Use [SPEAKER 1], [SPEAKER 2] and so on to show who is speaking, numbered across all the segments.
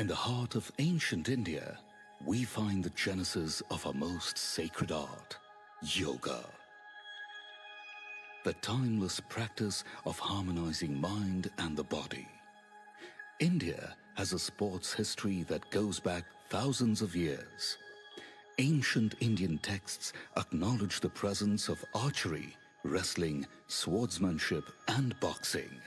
[SPEAKER 1] In the heart of ancient India, we find the genesis of our most sacred art, yoga. The timeless practice of harmonizing mind and the body. India has a sports history that goes back thousands of years. Ancient Indian texts acknowledge the presence of archery, wrestling, swordsmanship, and boxing.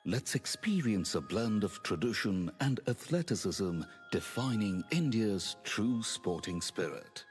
[SPEAKER 1] Let's experience a blend of tradition and athleticism defining India's true sporting spirit.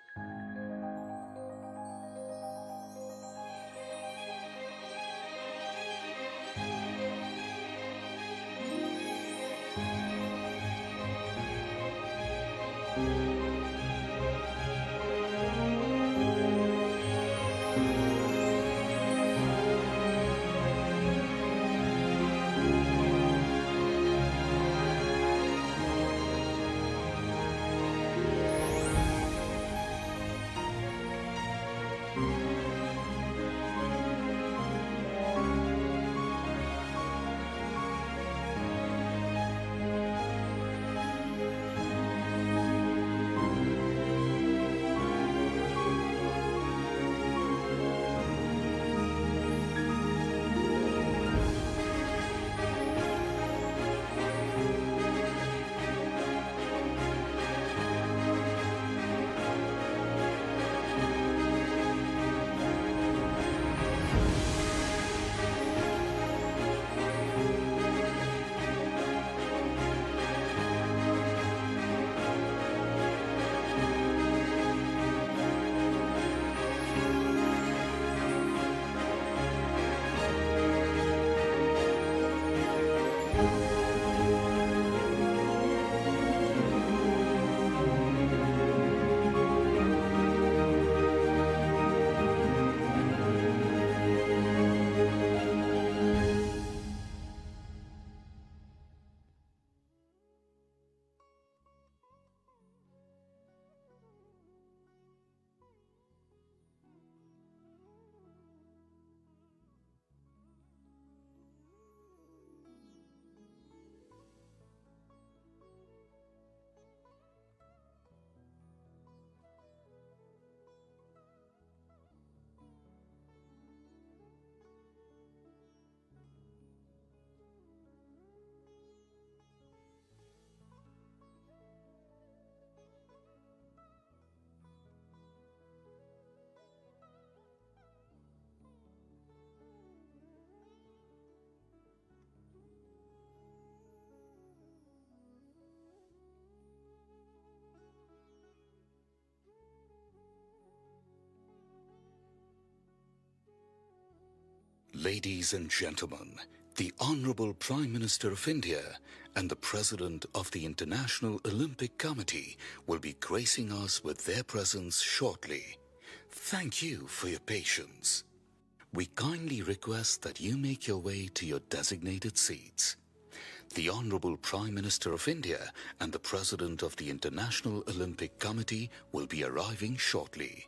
[SPEAKER 1] Ladies and gentlemen, the Honorable Prime Minister of India and the President of the International Olympic Committee will be gracing us with their presence shortly. Thank you for your patience. We kindly request that you make your way to your designated seats. The Honorable Prime Minister of India and the President of the International Olympic Committee will be arriving shortly.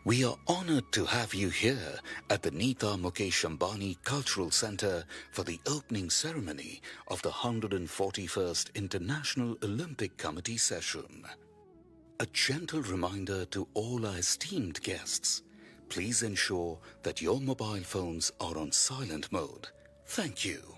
[SPEAKER 1] We are honored to have you here at the Nita Ambani Cultural Centre for the opening ceremony of the 141st International Olympic Committee session. A gentle reminder to all our esteemed guests, please ensure that your mobile phones are on silent mode. Thank you.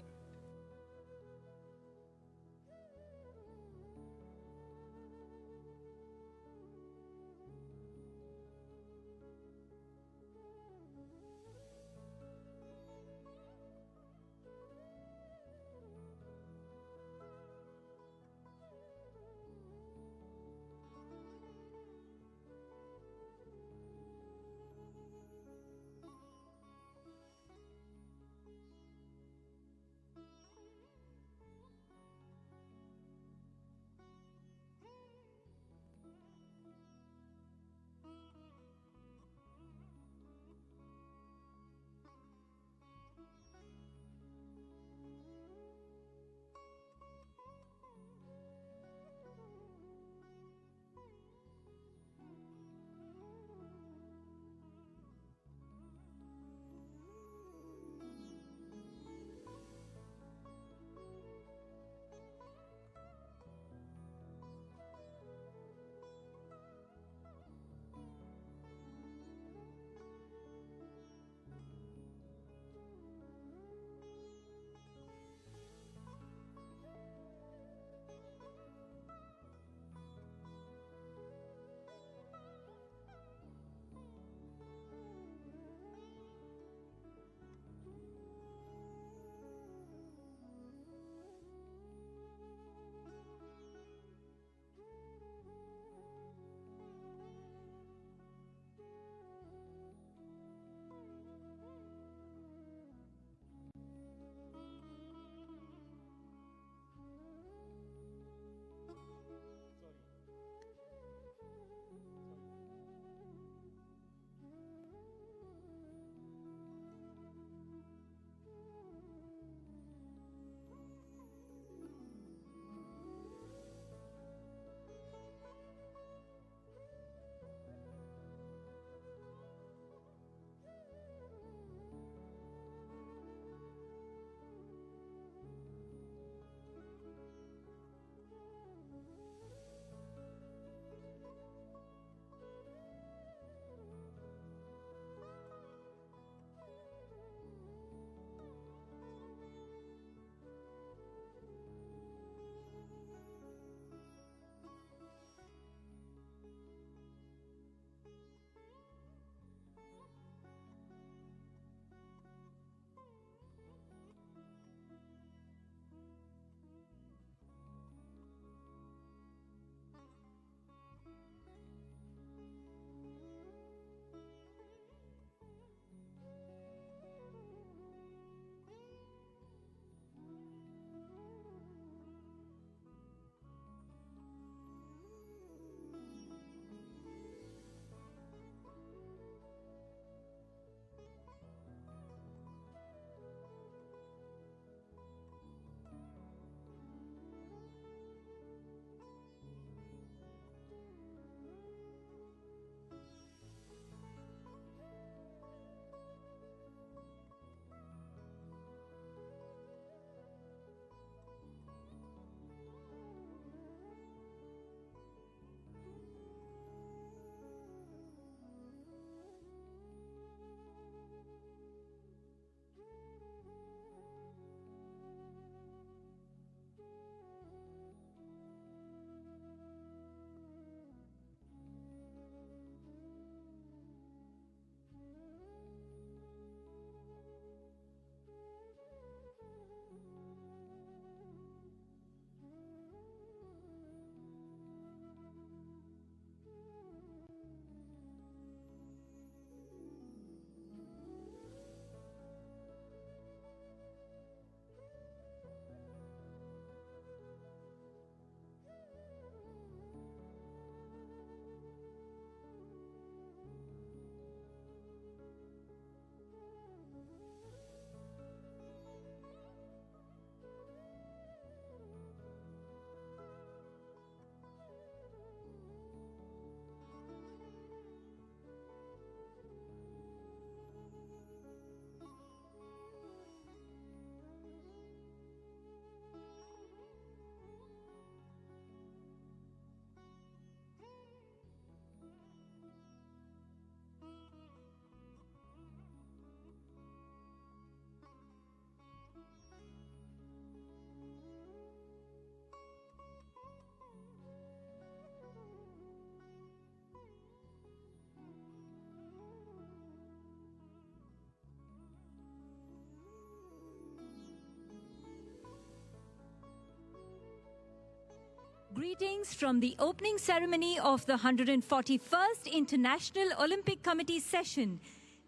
[SPEAKER 2] Greetings from the opening ceremony of the 141st International Olympic Committee session,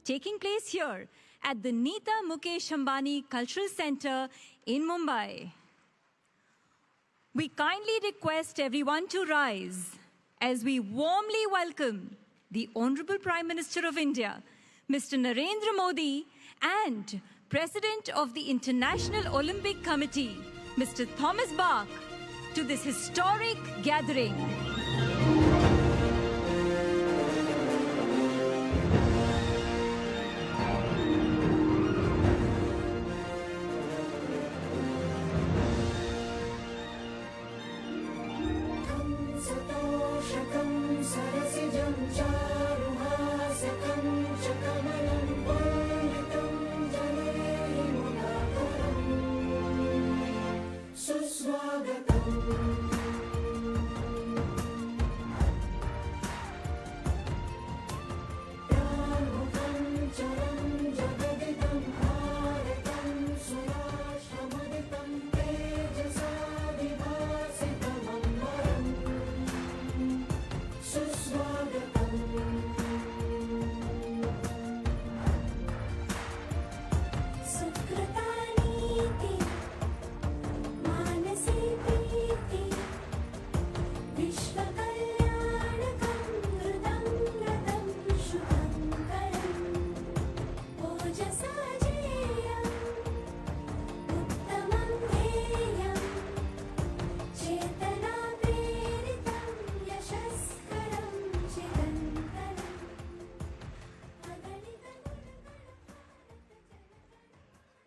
[SPEAKER 2] taking place here at the Nita Ambani Cultural Centre in Mumbai. We kindly request everyone to rise as we warmly welcome the Honourable Prime Minister of India, Mr. Narendra Modi, and President of the International Olympic Committee, Mr. Thomas Bach, to this historic gathering.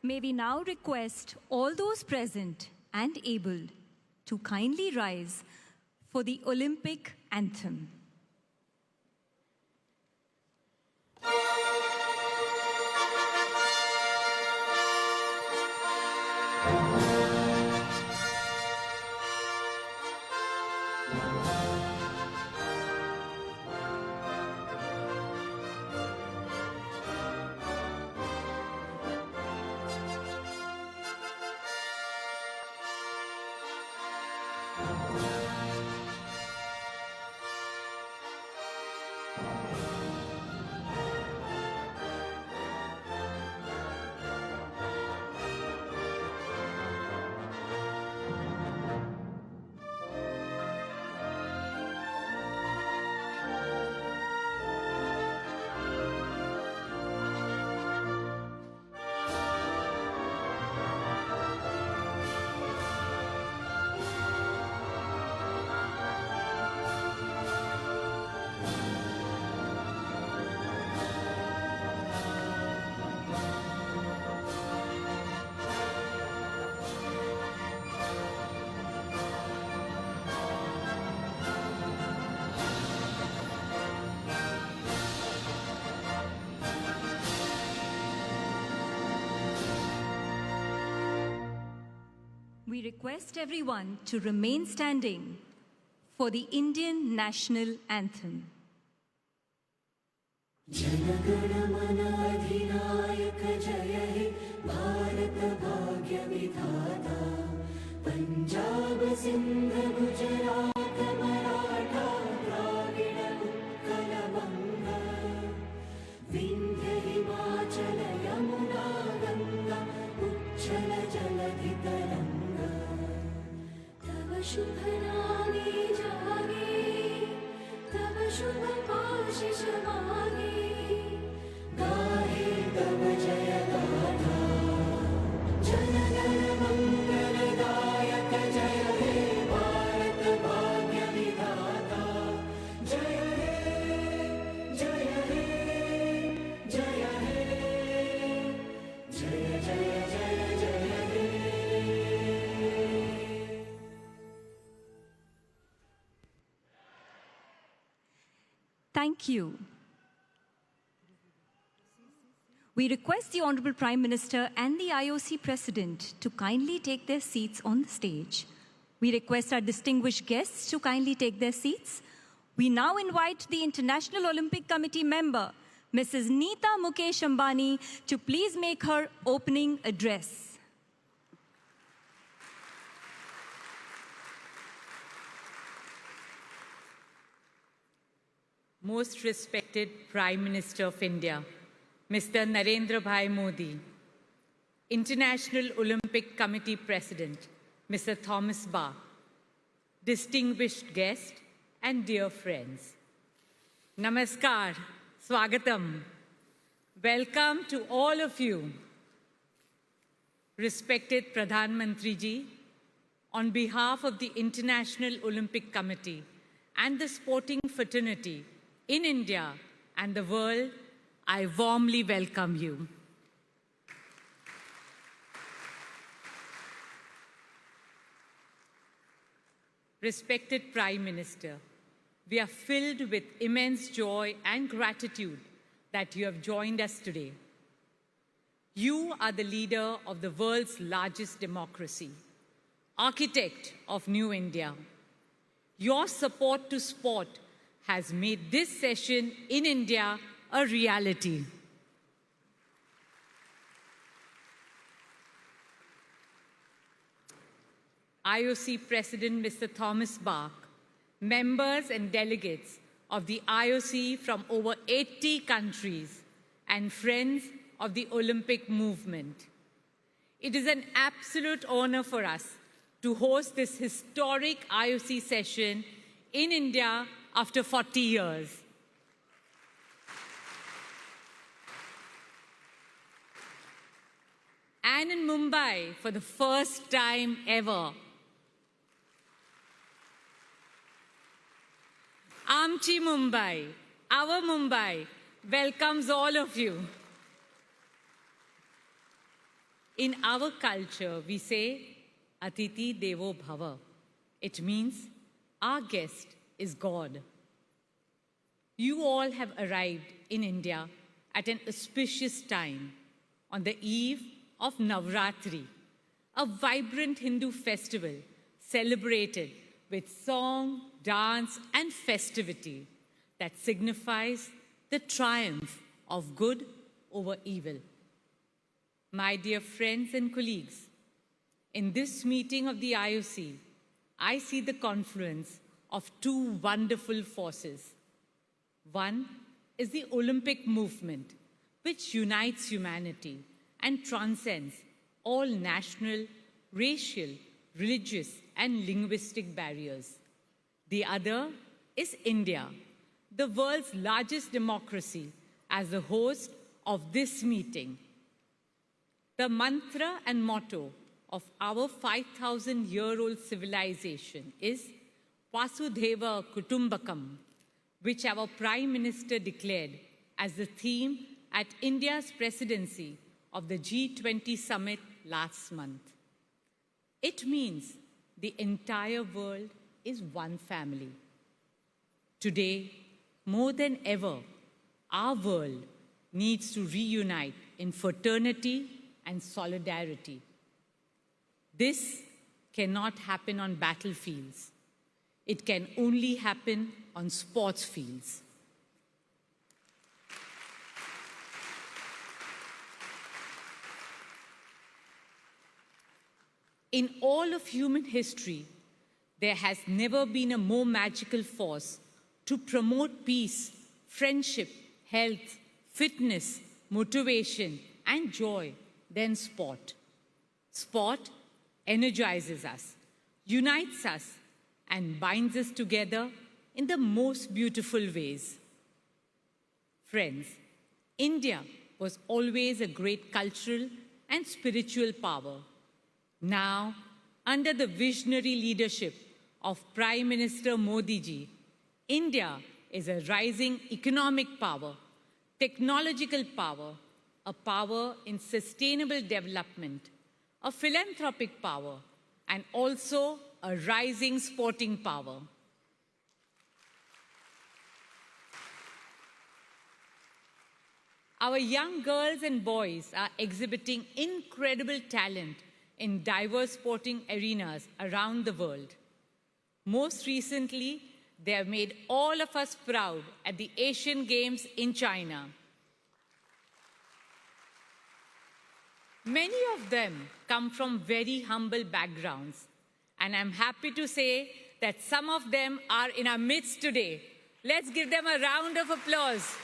[SPEAKER 2] May we now request all those present and able to kindly rise for the Olympic anthem. We request everyone to remain standing for the Indian national anthem.
[SPEAKER 3] शुभ नामे जागे तब शुभ आशीष मागे गाहे तब जय गाथा जन गण मंगलदायक जय हे भारत भाग्य विधाता जय हे जय हे जय हे जय जय जय जय हे.
[SPEAKER 2] Thank you. We request the Honourable Prime Minister and the IOC President to kindly take their seats on the stage. We request our distinguished guests to kindly take their seats. We now invite the International Olympic Committee member, Mrs. Nita Ambani, to please make her opening address.
[SPEAKER 4] Most respected Prime Minister of India, Mr. Narendra Modi, International Olympic Committee President, Mr. Thomas Bach, distinguished guests and dear friends. Namaskar, Swagatam. Welcome to all of you. Respected Pradhan Mantri Ji, on behalf of the International Olympic Committee and the sporting fraternity in India and the world, I warmly welcome you. Respected Prime Minister, we are filled with immense joy and gratitude that you have joined us today. You are the leader of the world's largest democracy, architect of New India. Your support to sport has made this session in India a reality. IOC President Mr. Thomas Bach, members and delegates of the IOC from over 80 countries, and friends of the Olympic movement. It is an absolute honor for us to host this historic IOC session in India after 40 years. And in Mumbai for the first time ever. Amchi Mumbai, our Mumbai, welcomes all of you. In our culture, we say, Atiti Devo Bhava. It means our guest is God. You all have arrived in India at an auspicious time on the eve of Navratri, a vibrant Hindu festival celebrated with song, dance, and festivity that signifies the triumph of good over evil. My dear friends and colleagues, in this meeting of the IOC, I see the confluence of two wonderful forces. One is the Olympic movement, which unites humanity and transcends all national, racial, religious, and linguistic barriers. The other is India, the world's largest democracy, as the host of this meeting. The mantra and motto of our 5,000-year-old civilization is Vasudhaiva Kutumbakam, which our Prime Minister declared as the theme at India's presidency of the G20 summit last month. It means the entire world is one family. Today, more than ever, our world needs to reunite in fraternity and solidarity. This cannot happen on battlefields. It can only happen on sports fields. In all of human history, there has never been a more magical force to promote peace, friendship, health, fitness, motivation, and joy than sport. Sport energizes us, unites us, and binds us together in the most beautiful ways. Friends, India was always a great cultural and spiritual power. Now, under the visionary leadership of Prime Minister Modi ji, India is a rising economic power, technological power, a power in sustainable development, a philanthropic power, and also a rising sporting power. Our young girls and boys are exhibiting incredible talent in diverse sporting arenas around the world. Most recently, they have made all of us proud at the Asian Games in China. Many of them come from very humble backgrounds, and I'm happy to say that some of them are in our midst today. Let's give them a round of applause.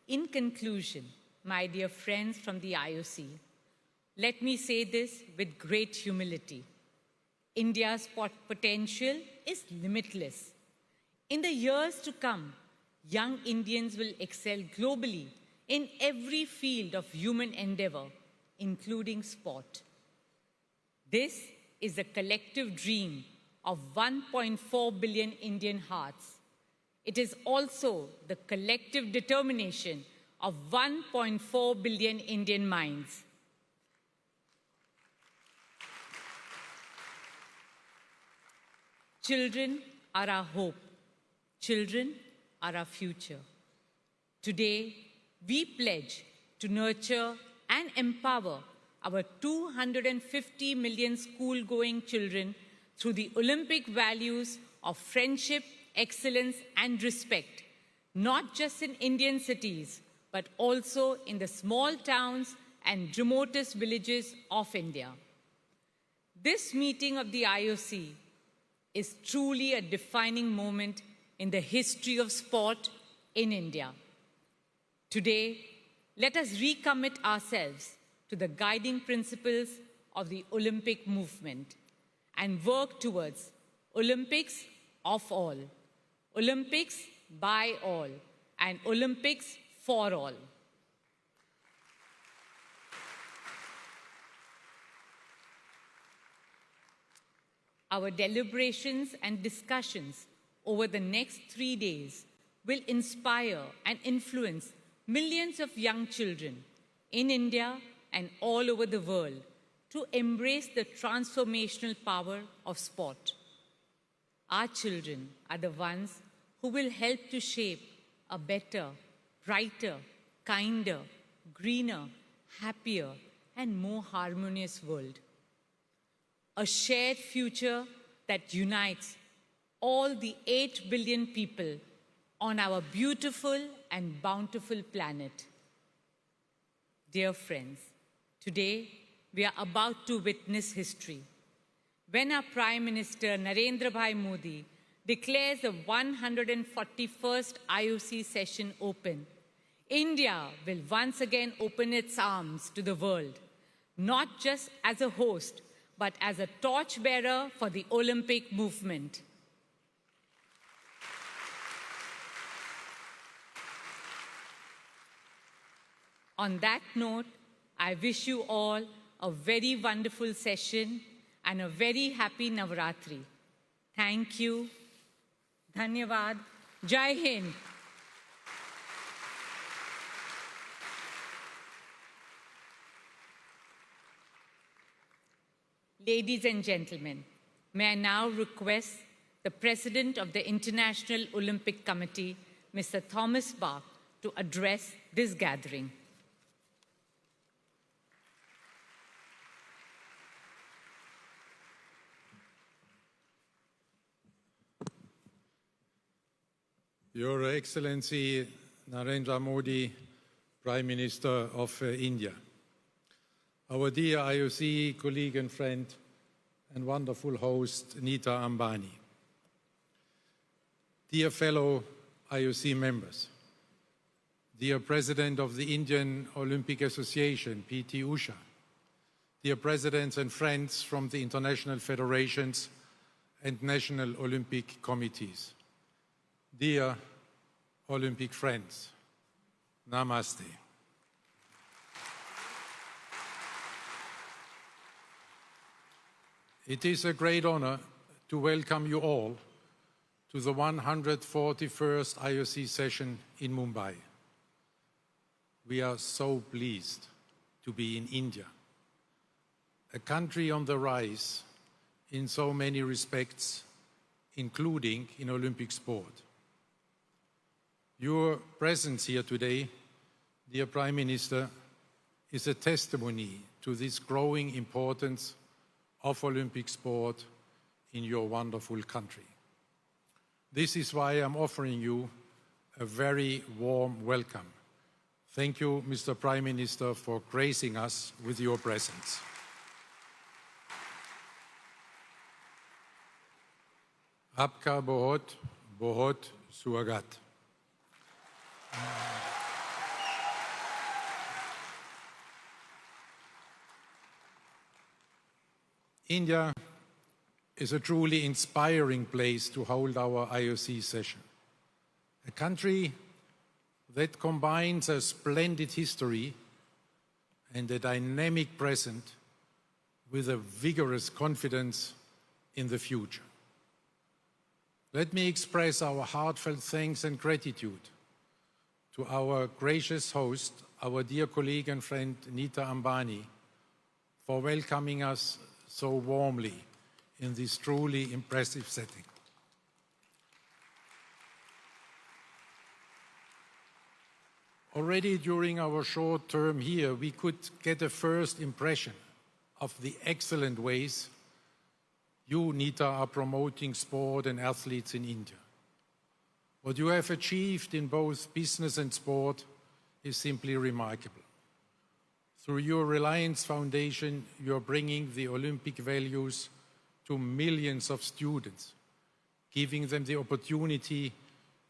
[SPEAKER 4] In conclusion, my dear friends from the IOC, let me say this with great humility. India's potential is limitless. In the years to come, young Indians will excel globally in every field of human endeavor, including sport. This is a collective dream of 1.4 billion Indian hearts. It is also the collective determination of 1.4 billion Indian minds. Children are our hope. Children are our future. Today, we pledge to nurture and empower our 250 million school-going children through the Olympic values of friendship, excellence, and respect, not just in Indian cities, but also in the small towns and remotest villages of India. This meeting of the IOC is truly a defining moment in the history of sport in India. Today, let us recommit ourselves to the guiding principles of the Olympic movement and work towards Olympics of all, Olympics by all, and Olympics for all. Our deliberations and discussions over the next 3 days will inspire and influence millions of young children in India and all over the world to embrace the transformational power of sport. Our children are the ones who will help to shape a better, brighter, kinder, greener, happier, and more harmonious world. A shared future that unites all the 8 billion people on our beautiful and bountiful planet. Dear friends, today we are about to witness history. When our Prime Minister Narendra Modi declares the 141st IOC session open, India will once again open its arms to the world, not just as a host, but as a torchbearer for the Olympic movement. On that note, I wish you all a very wonderful session and a very happy Navaratri. Thank you. Dhanyavad. Jai Hind. Ladies and gentlemen, may I now request the President of the International Olympic Committee, Mr. Thomas Bach, to address this gathering.
[SPEAKER 5] Your Excellency Narendra Modi, Prime Minister of India. Our dear IOC colleague and friend and wonderful host, Nita Ambani. Dear fellow IOC members, dear President of the Indian Olympic Association, PT Usha, dear presidents and friends from the international federations and national Olympic committees, dear Olympic friends, Namaste. It is a great honor to welcome you all to the 141st IOC session in Mumbai. We are so pleased to be in India, a country on the rise in so many respects, including in Olympic sport. Your presence here today, dear Prime Minister, is a testimony to this growing importance of Olympic sport in your wonderful country. This is why I'm offering you a very warm welcome Thank you, Mr. Prime Minister, for gracing us with your presence. Aapka bahut, bahut swagat. India is a truly inspiring place to hold our IOC session. A country that combines a splendid history and a dynamic present with a vigorous confidence in the future. Let me express our heartfelt thanks and gratitude to our gracious host, our dear colleague and friend Nita Ambani, for welcoming us so warmly in this truly impressive setting. Already during our short term here, we could get a first impression of the excellent ways you, Nita, are promoting sport and athletes in India. What you have achieved in both business and sport is simply remarkable. Through your Reliance Foundation, you are bringing the Olympic values to millions of students, giving them the opportunity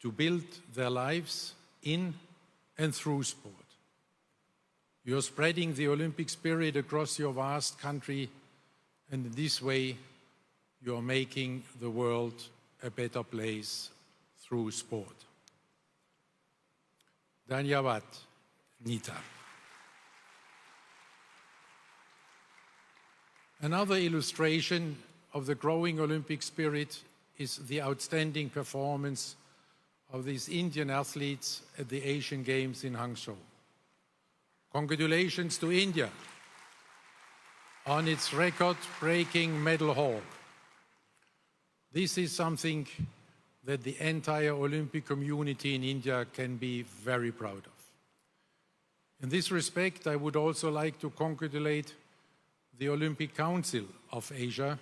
[SPEAKER 5] to build their lives in and through sport. You are spreading the Olympic spirit across your vast country, and in this way, you are making the world a better place through sport. Dhanyavad, Nita. Another illustration of the growing Olympic spirit is the outstanding performance of these Indian athletes at the Asian Games in Hangzhou. Congratulations to India on its record-breaking medal haul. This is something that the entire Olympic community in India can be very proud of. In this respect, I would also like to congratulate the Olympic Council of Asia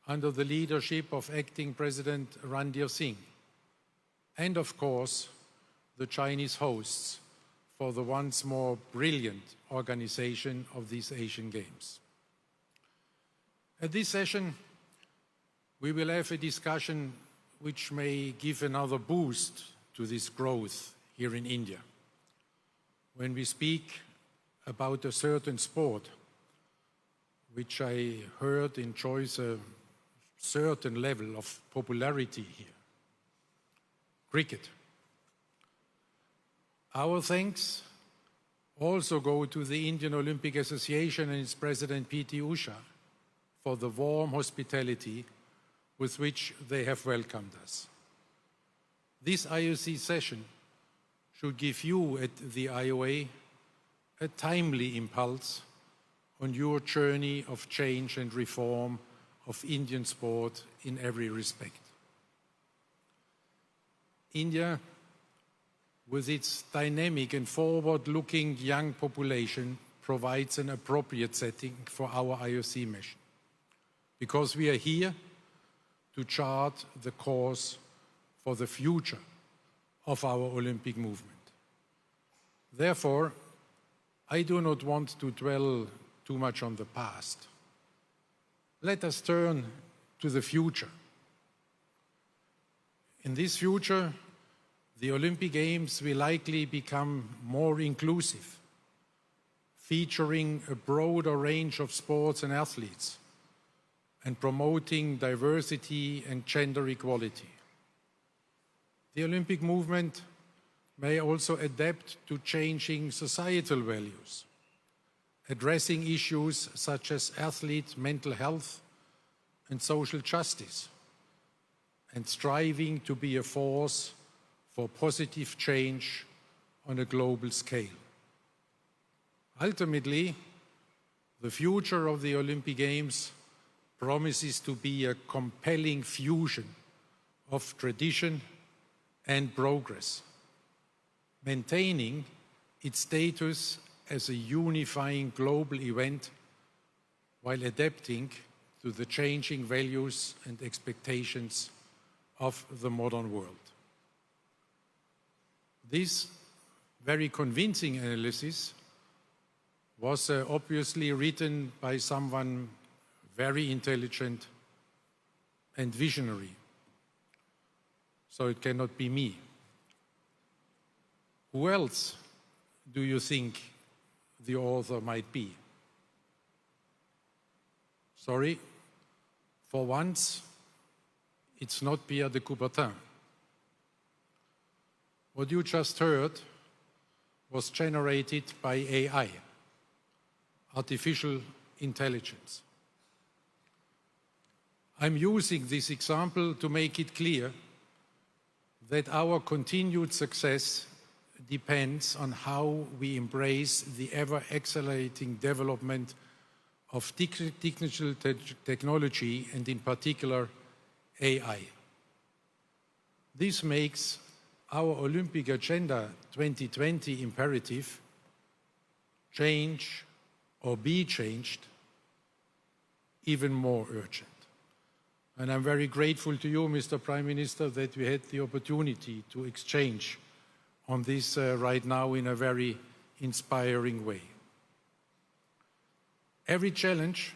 [SPEAKER 5] under the leadership of Acting President Ranveer Singh, and of course, the Chinese hosts for the once more brilliant organization of these Asian Games. At this session, we will have a discussion which may give another boost to this growth here in India. When we speak about a certain sport, which I heard enjoys a certain level of popularity here, cricket. Our thanks also go to the Indian Olympic Association and its president P.T. Usha for the warm hospitality with which they have welcomed us. This IOC session should give you at the IOA a timely impulse on your journey of change and reform of Indian sport in every respect. India, with its dynamic and forward-looking young population, provides an appropriate setting for our IOC mission, because we are here to chart the course for the future of our Olympic movement. Therefore, I do not want to dwell too much on the past. Let us turn to the future. In this future, the Olympic Games will likely become more inclusive, featuring a broader range of sports and athletes, and promoting diversity and gender equality. The Olympic movement may also adapt to changing societal values, addressing issues such as athlete mental health and social justice, and striving to be a force for positive change on a global scale. Ultimately, the future of the Olympic Games promises to be a compelling fusion of tradition and progress, maintaining its status as a unifying global event while adapting to the changing values and expectations of the modern world. This very convincing analysis was obviously written by someone very intelligent and visionary. So it cannot be me. Who else do you think the author might be? Sorry, for once, it's not Pierre de Coubertin. What you just heard was generated by AI, artificial intelligence. I'm using this example to make it clear that our continued success depends on how we embrace the ever-accelerating development of digital technology and in particular AI. This makes our Olympic Agenda 2020 imperative, change or be changed, even more urgent. And I'm very grateful to you, Mr. Prime Minister, that we had the opportunity to exchange on this right now in a very inspiring way. Every challenge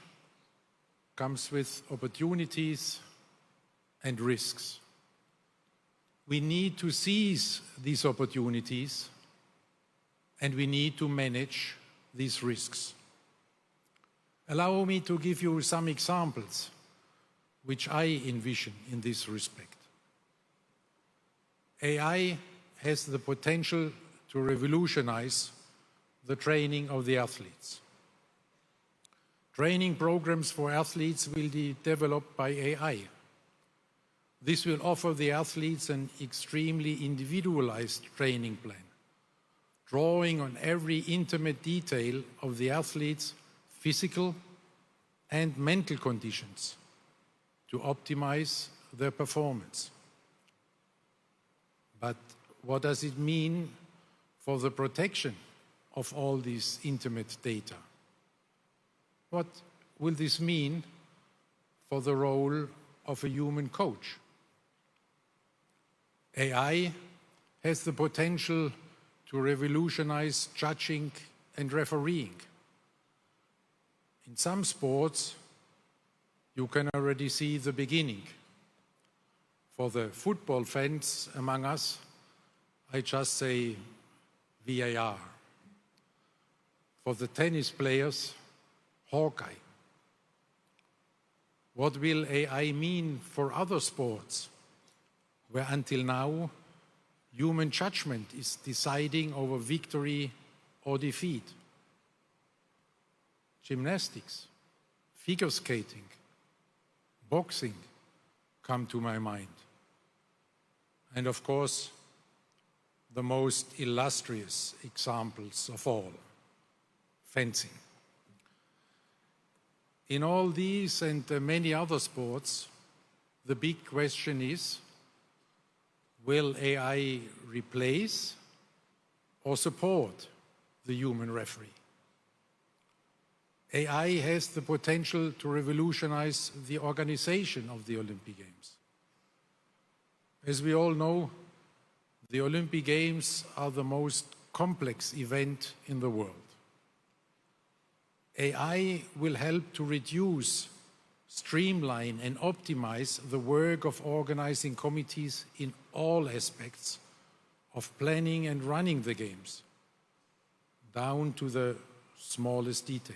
[SPEAKER 5] comes with opportunities and risks. We need to seize these opportunities and we need to manage these risks. Allow me to give you some examples which I envision in this respect. AI has the potential to revolutionize the training of the athletes. Training programs for athletes will be developed by AI. This will offer the athletes an extremely individualized training plan, drawing on every intimate detail of the athlete's physical and mental conditions to optimize their performance. But what does it mean for the protection of all these intimate data? What will this mean for the role of a human coach? AI has the potential to revolutionize judging and refereeing. In some sports, you can already see the beginning. For the football fans among us, I just say VAR. For the tennis players, Hawkeye. What will AI mean for other sports, where until now, human judgment is deciding over victory or defeat? Gymnastics, figure skating, boxing come to my mind. And of course, the most illustrious examples of all, fencing. In all these and many other sports, the big question is, will AI replace or support the human referee? AI has the potential to revolutionize the organization of the Olympic Games. As we all know, the Olympic Games are the most complex event in the world. AI will help to reduce, streamline and optimize the work of organizing committees in all aspects of planning and running the Games, down to the smallest detail.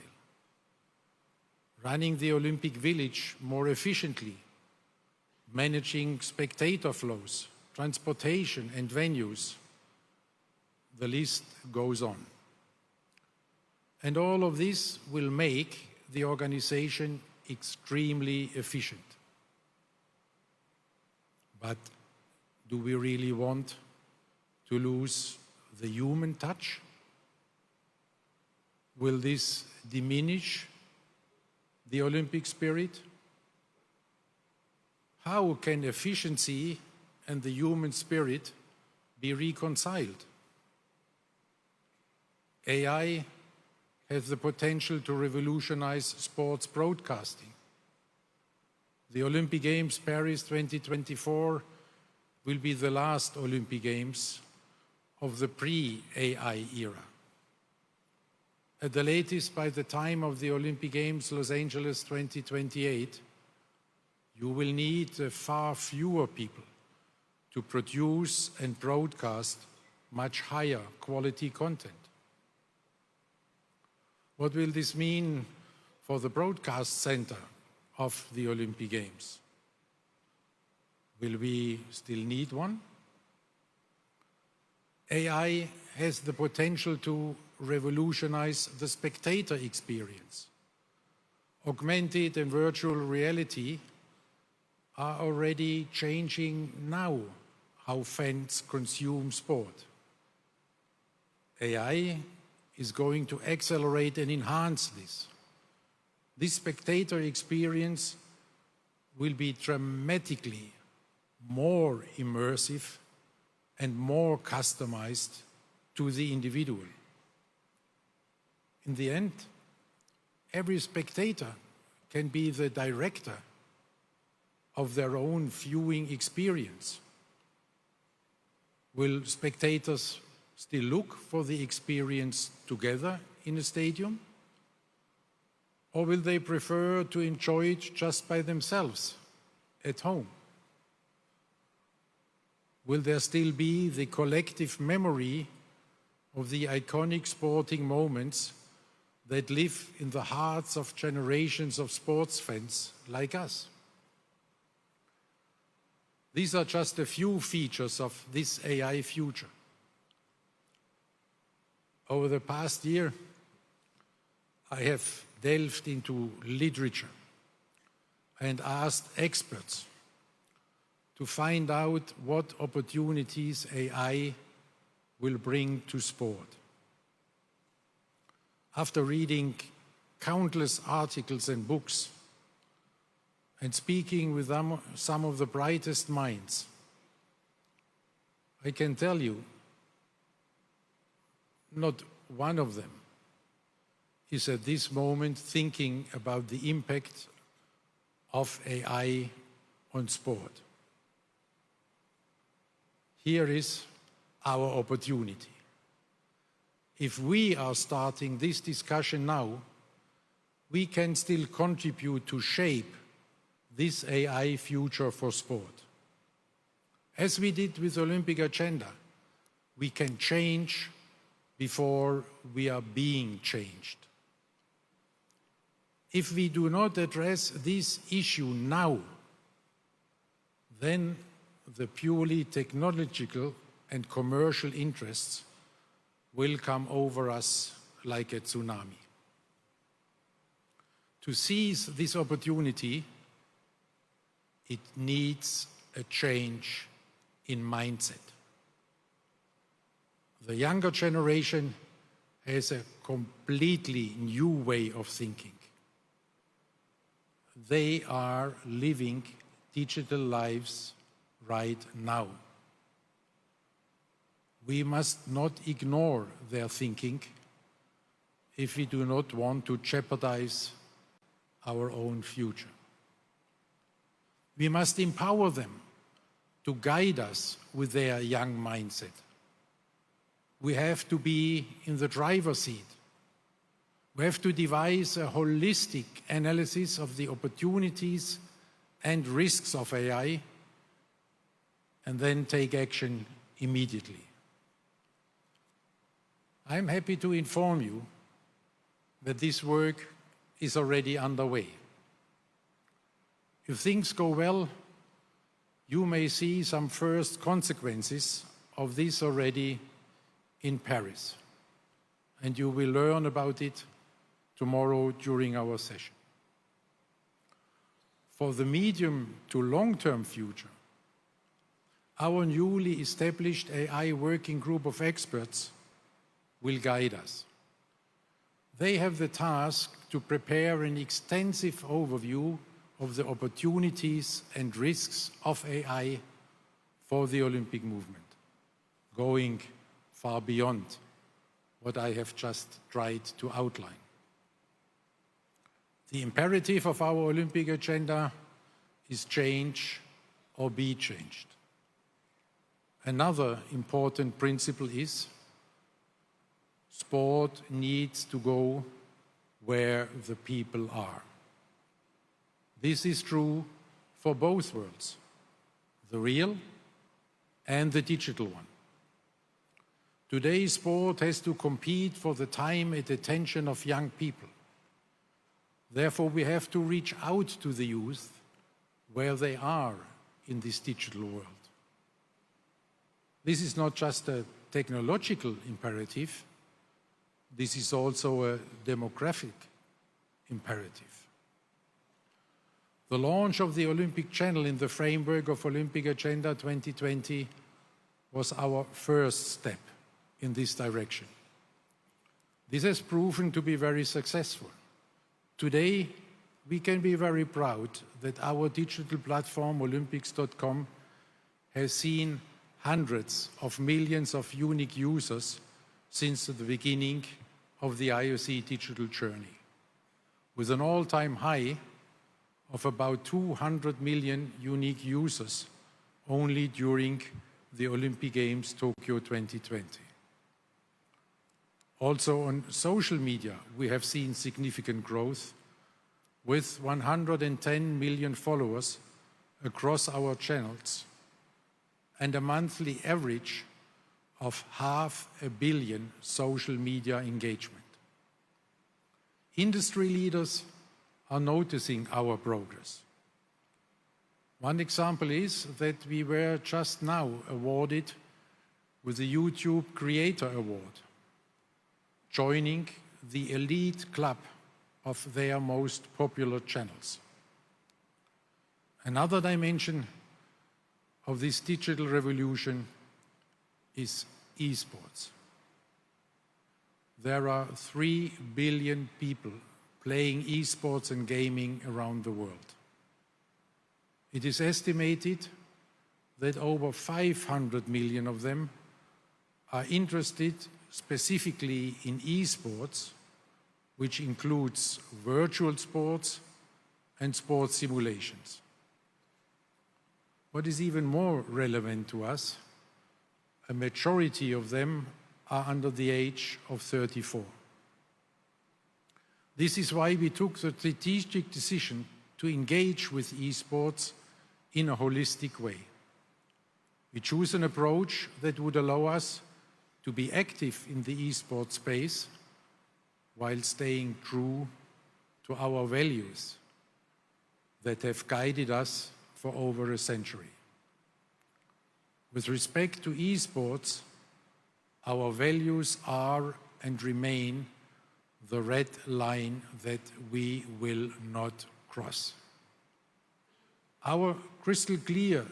[SPEAKER 5] Running the Olympic Village more efficiently, managing spectator flows, transportation and venues. The list goes on. And all of this will make the organization extremely efficient. But do we really want to lose the human touch? Will this diminish the Olympic spirit? How can efficiency and the human spirit be reconciled? AI has the potential to revolutionize sports broadcasting. The Olympic Games Paris 2024 will be the last Olympic Games of the pre-AI era. At the latest, by the time of the Olympic Games Los Angeles 2028, you will need far fewer people to produce and broadcast much higher quality content. What will this mean for the broadcast center of the Olympic Games? Will we still need one? AI has the potential to revolutionize the spectator experience. Augmented and virtual reality are already changing now how fans consume sport. AI is going to accelerate and enhance this. This spectator experience will be dramatically more immersive and more customized to the individual. In the end, every spectator can be the director of their own viewing experience. Will spectators still look for the experience together in a stadium? Or will they prefer to enjoy it just by themselves at home? Will there still be the collective memory of the iconic sporting moments that live in the hearts of generations of sports fans like us? These are just a few features of this AI future. Over the past year, I have delved into literature and asked experts to find out what opportunities AI will bring to sport. After reading countless articles and books and speaking with some of the brightest minds, I can tell you, not one of them is at this moment thinking about the impact of AI on sport. Here is our opportunity. If we are starting this discussion now, we can still contribute to shape this AI future for sport. As we did with the Olympic agenda, we can change before we are being changed. If we do not address this issue now, then the purely technological and commercial interests will come over us like a tsunami. To seize this opportunity, it needs a change in mindset. The younger generation has a completely new way of thinking. They are living digital lives right now. We must not ignore their thinking if we do not want to jeopardize our own future. We must empower them to guide us with their young mindset. We have to be in the driver's seat. We have to devise a holistic analysis of the opportunities and risks of AI and then take action immediately. I'm happy to inform you that this work is already underway. If things go well, you may see some first consequences of this already in Paris, and you will learn about it tomorrow during our session. For the medium to long-term future, our newly established AI working group of experts will guide us. They have the task to prepare an extensive overview of the opportunities and risks of AI for the Olympic movement, going far beyond what I have just tried to outline. The imperative of our Olympic agenda is change or be changed. Another important principle is sport needs to go where the people are. This is true for both worlds, the real and the digital one. Today, sport has to compete for the time and attention of young people. Therefore, we have to reach out to the youth where they are in this digital world. This is not just a technological imperative, this is also a demographic imperative. The launch of the Olympic Channel in the framework of Olympic Agenda 2020 was our first step in this direction. This has proven to be very successful. Today, we can be very proud that our digital platform, Olympics.com, has seen hundreds of millions of unique users since the beginning of the IOC digital journey, with an all-time high of about 200 million unique users only during the Olympic Games Tokyo 2020. Also on social media, we have seen significant growth with 110 million followers across our channels and a monthly average of 500 million social media engagement. Industry leaders are noticing our progress. One example is that we were just now awarded with the YouTube Creator Award, joining the elite club of their most popular channels. Another dimension of this digital revolution is esports. There are 3 billion people playing esports and gaming around the world. It is estimated that over 500 million of them are interested specifically in esports, which includes virtual sports and sports simulations. What is even more relevant to us, a majority of them are under the age of 34. This is why we took the strategic decision to engage with esports in a holistic way. We choose an approach that would allow us to be active in the esports space while staying true to our values that have guided us for over a century. With respect to esports, our values are and remain the red line that we will not cross. Our crystal clear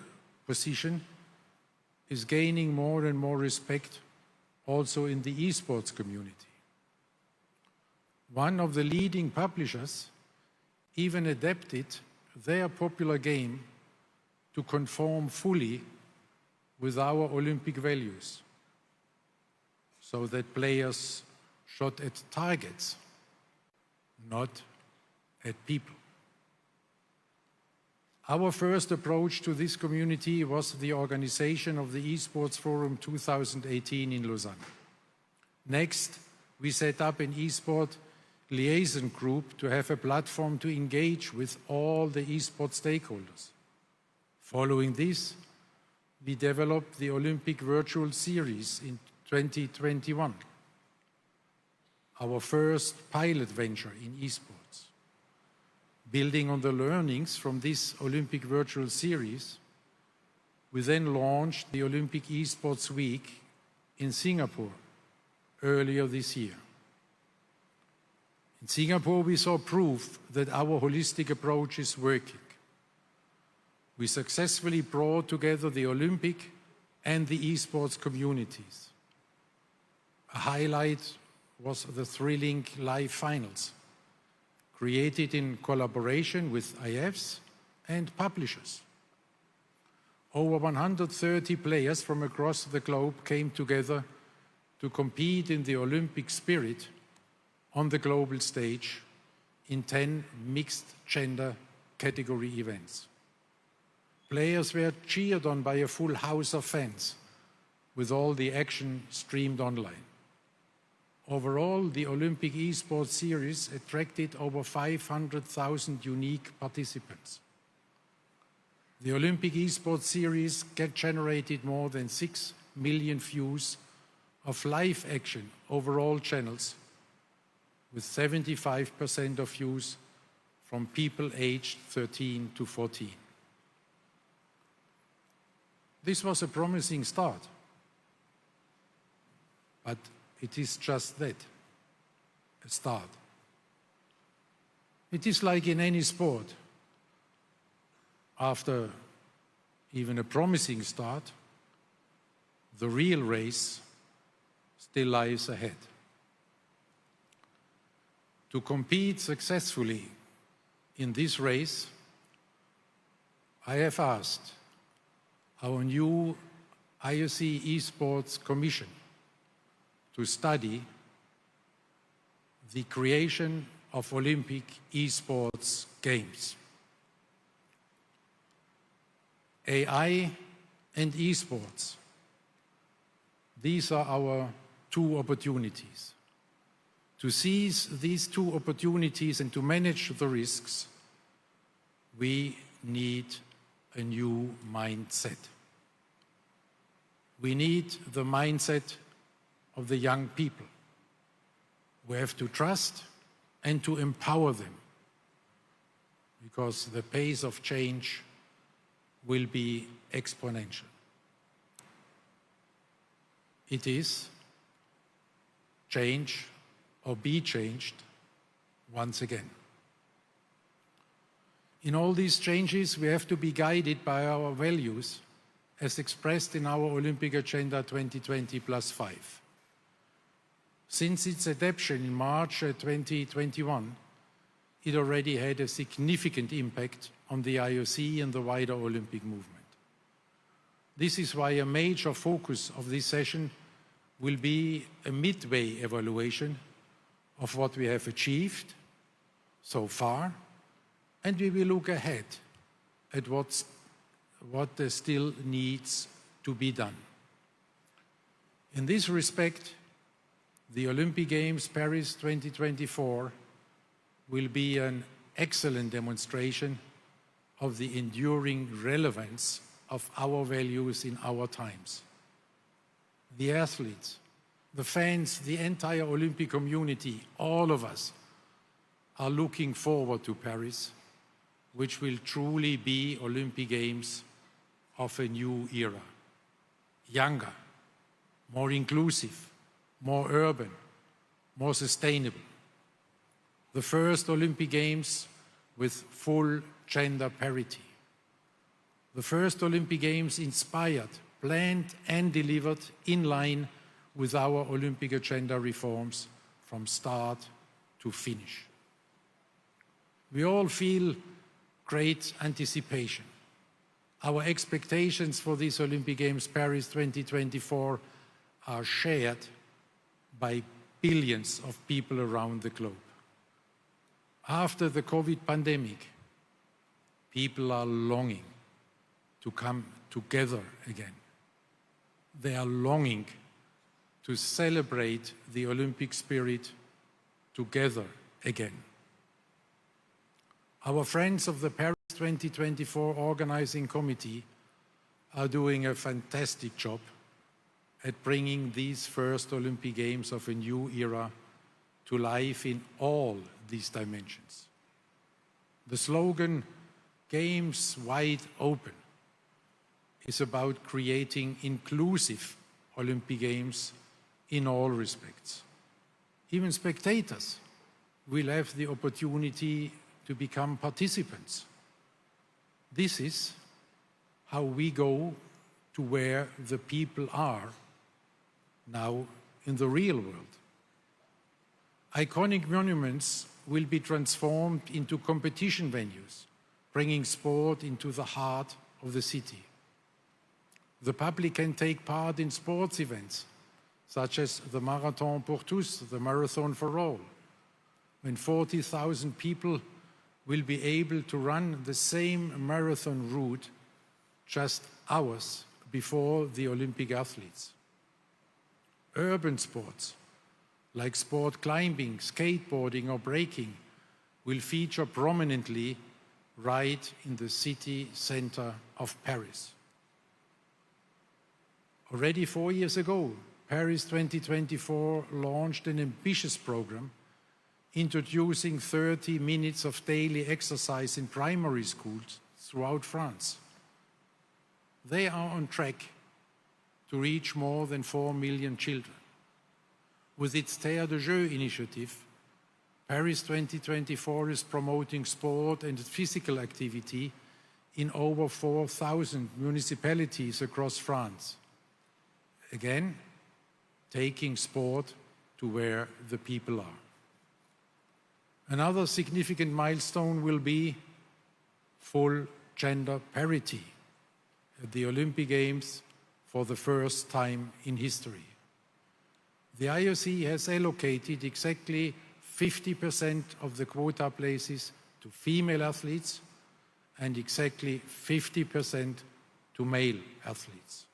[SPEAKER 5] position is gaining more and more respect also in the esports community. One of the leading publishers even adapted their popular game to conform fully with our Olympic values, so that players shot at targets, not at people. Our first approach to this community was the organization of the Esports Forum 2018 in Lausanne. Next, we set up an esport liaison group to have a platform to engage with all the esports stakeholders. Following this, we developed the Olympic Virtual Series in 2021, our first pilot venture in esports. Building on the learnings from this Olympic Virtual Series, we then launched the Olympic Esports Week in Singapore earlier this year. In Singapore, we saw proof that our holistic approach is working. We successfully brought together the Olympic and the esports communities. A highlight was the thrilling live finals, created in collaboration with IFs and publishers. Over 130 players from across the globe came together to compete in the Olympic spirit on the global stage in 10 mixed-gender category events. Players were cheered on by a full house of fans with all the action streamed online. Overall, the Olympic esports series attracted over 500,000 unique participants. The Olympic esports series generated more than 6 million views of live action over all channels, with 75% of views from people aged 13 to 14. This was a promising start, but it is just that, a start. It is like in any sport. After even a promising start, the real race still lies ahead. To compete successfully in this race, I have asked our new IOC Esports Commission to study the creation of Olympic esports games. AI and esports, these are our two opportunities. To seize these two opportunities and to manage the risks, we need a new mindset. We need the mindset of the young people. We have to trust and to empower them, because the pace of change will be exponential. It is change or be changed once again. In all these changes, we have to be guided by our values as expressed in our Olympic Agenda 2020+5. Since its adoption in March 2021, it already had a significant impact on the IOC and the wider Olympic movement. This is why a major focus of this session will be a midway evaluation of what we have achieved so far, and we will look ahead at what still needs to be done. In this respect, the Olympic Games Paris 2024 will be an excellent demonstration of the enduring relevance of our values in our times. The athletes, the fans, the entire Olympic community, all of us are looking forward to Paris, which will truly be Olympic Games of a new era. Younger, more inclusive, more urban, more sustainable. The first Olympic Games with full gender parity. The first Olympic Games inspired, planned and delivered in line with our Olympic agenda reforms from start to finish. We all feel great anticipation. Our expectations for this Olympic Games Paris 2024 are shared by billions of people around the globe. After the COVID pandemic, people are longing to come together again. They are longing to celebrate the Olympic spirit together again. Our friends of the Paris 2024 Organizing Committee are doing a fantastic job at bringing these first Olympic Games of a new era to life in all these dimensions. The slogan, Games Wide Open, is about creating inclusive Olympic Games in all respects. Even spectators will have the opportunity to become participants. This is how we go to where the people are now in the real world. Iconic monuments will be transformed into competition venues, bringing sport into the heart of the city. The public can take part in sports events, such as the Marathon pour tous, the Marathon for all, when 40,000 people will be able to run the same marathon route just hours before the Olympic athletes. Urban sports, like sport climbing, skateboarding or breaking, will feature prominently right in the city center of Paris. Already 4 years ago, Paris 2024 launched an ambitious program introducing 30 minutes of daily exercise in primary schools throughout France. They are on track to reach more than 4 million children. With its Terre de Jeux initiative, Paris 2024 is promoting sport and physical activity in over 4,000 municipalities across France. Again, taking sport to where the people are. Another significant milestone will be full gender parity at the Olympic Games for the first time in history. The IOC has allocated exactly 50% of the quota places to female athletes and exactly 50% to male athletes.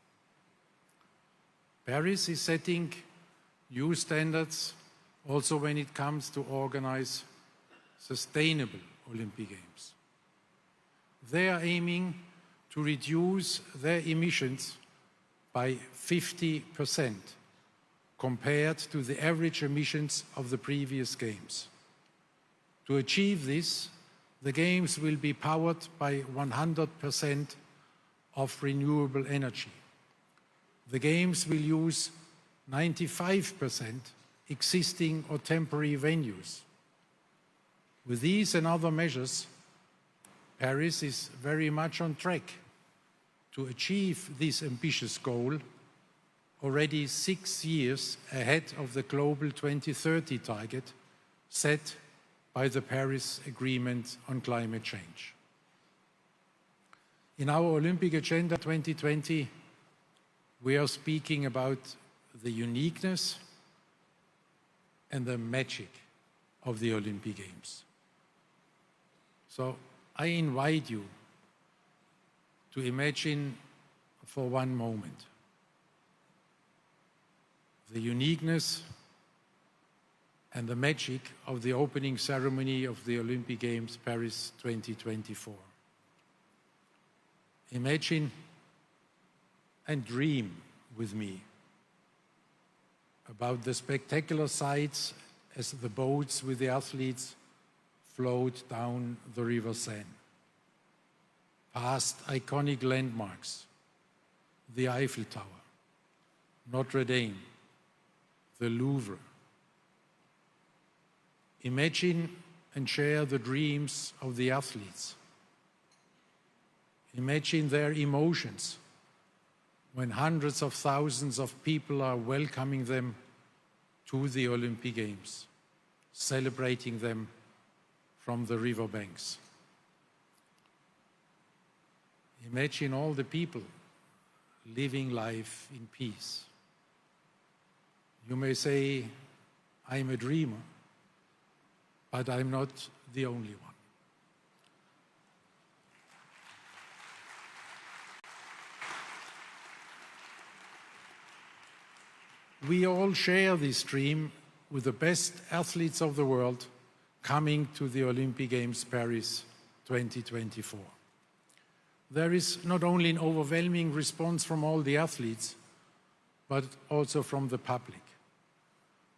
[SPEAKER 5] Paris is setting new standards also when it comes to organize sustainable Olympic Games. They are aiming to reduce their emissions by 50% compared to the average emissions of the previous Games. To achieve this, the Games will be powered by 100% of renewable energy. The Games will use 95% existing or temporary venues. With these and other measures, Paris is very much on track to achieve this ambitious goal already 6 years ahead of the global 2030 target set by the Paris Agreement on Climate Change. In our Olympic Agenda 2020, we are speaking about the uniqueness and the magic of the Olympic Games. So I invite you to imagine for one moment the uniqueness and the magic of the opening ceremony of the Olympic Games Paris 2024. Imagine and dream with me about the spectacular sights as the boats with the athletes float down the River Seine, past iconic landmarks, the Eiffel Tower, Notre Dame, the Louvre. Imagine and share the dreams of the athletes. Imagine their emotions when hundreds of thousands of people are welcoming them to the Olympic Games, celebrating them from the riverbanks. Imagine all the people living life in peace. You may say, I'm a dreamer, but I'm not the only one. We all share this dream with the best athletes of the world coming to the Olympic Games Paris 2024. There is not only an overwhelming response from all the athletes, but also from the public.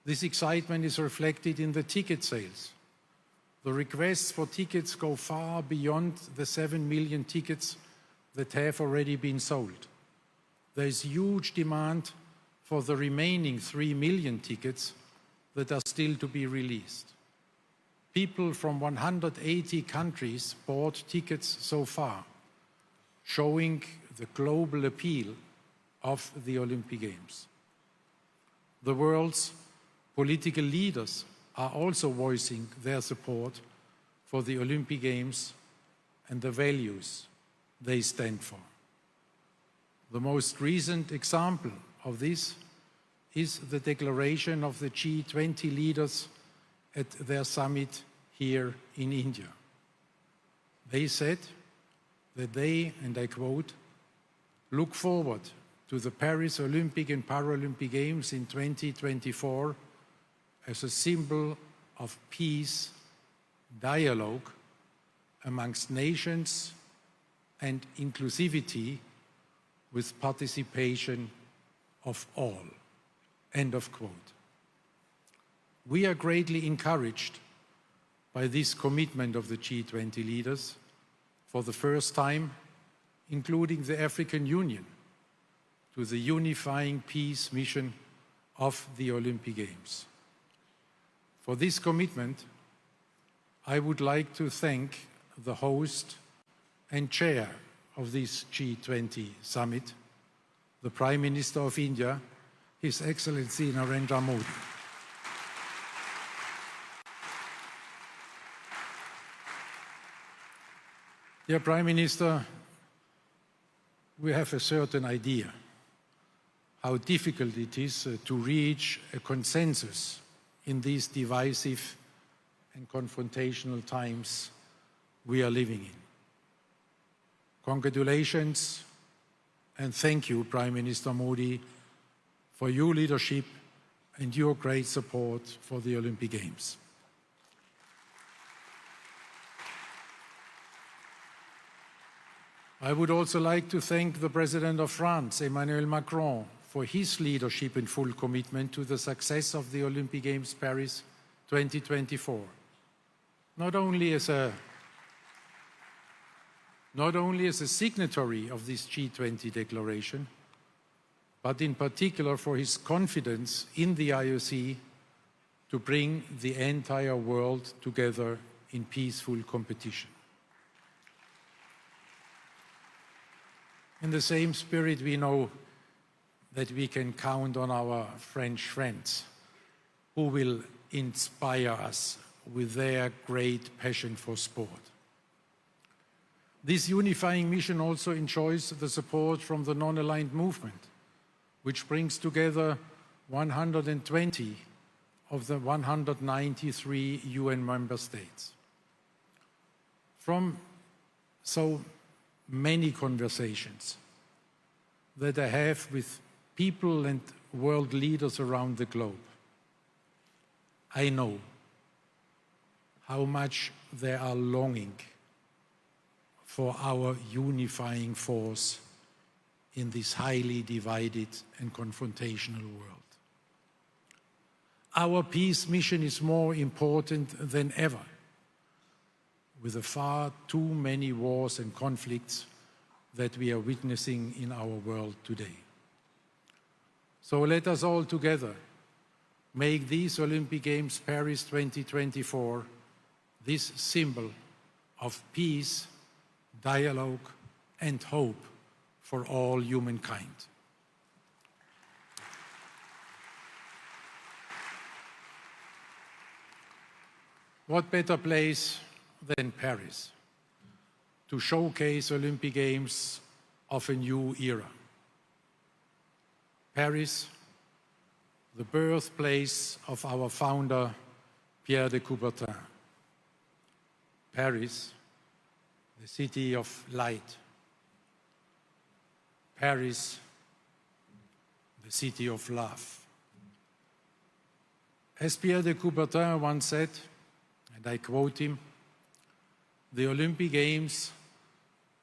[SPEAKER 5] This excitement is reflected in the ticket sales. The requests for tickets go far beyond the 7 million tickets that have already been sold. There is huge demand for the remaining 3 million tickets that are still to be released. People from 180 countries bought tickets so far, showing the global appeal of the Olympic Games. The world's political leaders are also voicing their support for the Olympic Games and the values they stand for. The most recent example of this is the declaration of the G20 leaders at their summit here in India. They said that they, and I quote, look forward to the Paris Olympic and Paralympic Games in 2024 as a symbol of peace, dialogue amongst nations and inclusivity with participation of all." End of quote. We are greatly encouraged by this commitment of the G20 leaders, for the first time, including the African Union, to the unifying peace mission of the Olympic Games. For this commitment, I would like to thank the host and chair of this G20 summit, the Prime Minister of India, His Excellency Narendra Modi. Dear Prime Minister, we have a certain idea how difficult it is to reach a consensus in these divisive and confrontational times we are living in. Congratulations and thank you, Prime Minister Modi, for your leadership and your great support for the Olympic Games. I would also like to thank the President of France, Emmanuel Macron, for his leadership and full commitment to the success of the Olympic Games Paris 2024. Not only as a signatory of this G20 declaration, but in particular for his confidence in the IOC to bring the entire world together in peaceful competition. In the same spirit, we know that we can count on our French friends who will inspire us with their great passion for sport. This unifying mission also enjoys the support from the non-aligned movement, which brings together 120 of the 193 UN member states. From so many conversations that I have with people and world leaders around the globe, I know how much they are longing for our unifying force in this highly divided and confrontational world. Our peace mission is more important than ever, with the far too many wars and conflicts that we are witnessing in our world today. So let us all together make these Olympic Games Paris 2024 this symbol of peace, dialogue, and hope for all humankind. What better place than Paris to showcase Olympic Games of a new era? Paris, the birthplace of our founder, Pierre de Coubertin. Paris, the city of light. Paris, the city of love. As Pierre de Coubertin once said, and I quote him, "The Olympic Games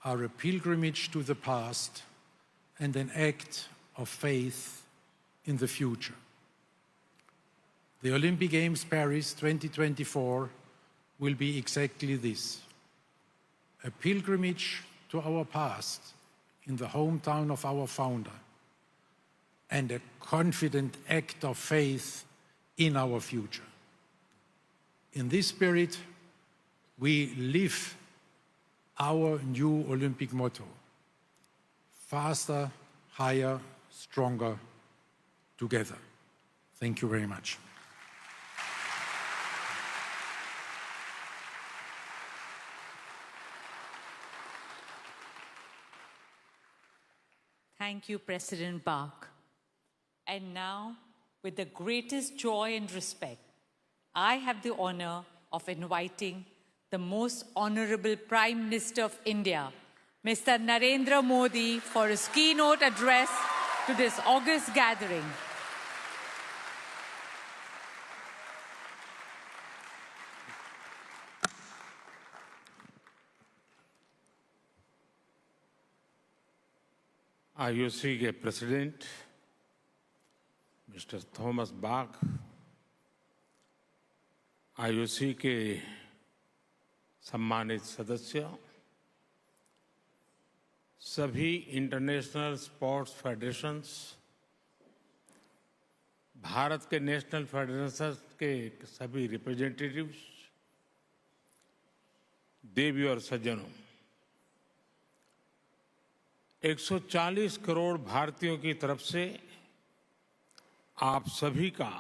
[SPEAKER 5] are a pilgrimage to the past and an act of faith in the future." The Olympic Games Paris 2024 will be exactly this, a pilgrimage to our past in the hometown of our founder, and a confident act of faith in our future. In this spirit, we live our new Olympic motto: faster, higher, stronger, together. Thank you very much.
[SPEAKER 4] Thank you, President Bach. And now, with the greatest joy and respect, I have the honor of inviting the Most Honorable Prime Minister of India, Mr. Narendra Modi, for his keynote address to this august gathering.
[SPEAKER 6] IOC के president mister Thomas Bach, IOC के सम्मानित सदस्य, सभी international sports federations, Bharat के national federations के सभी representatives, देवी और सज्जनों, 140 करोड़ भारतीयों की तरफ से आप सभी का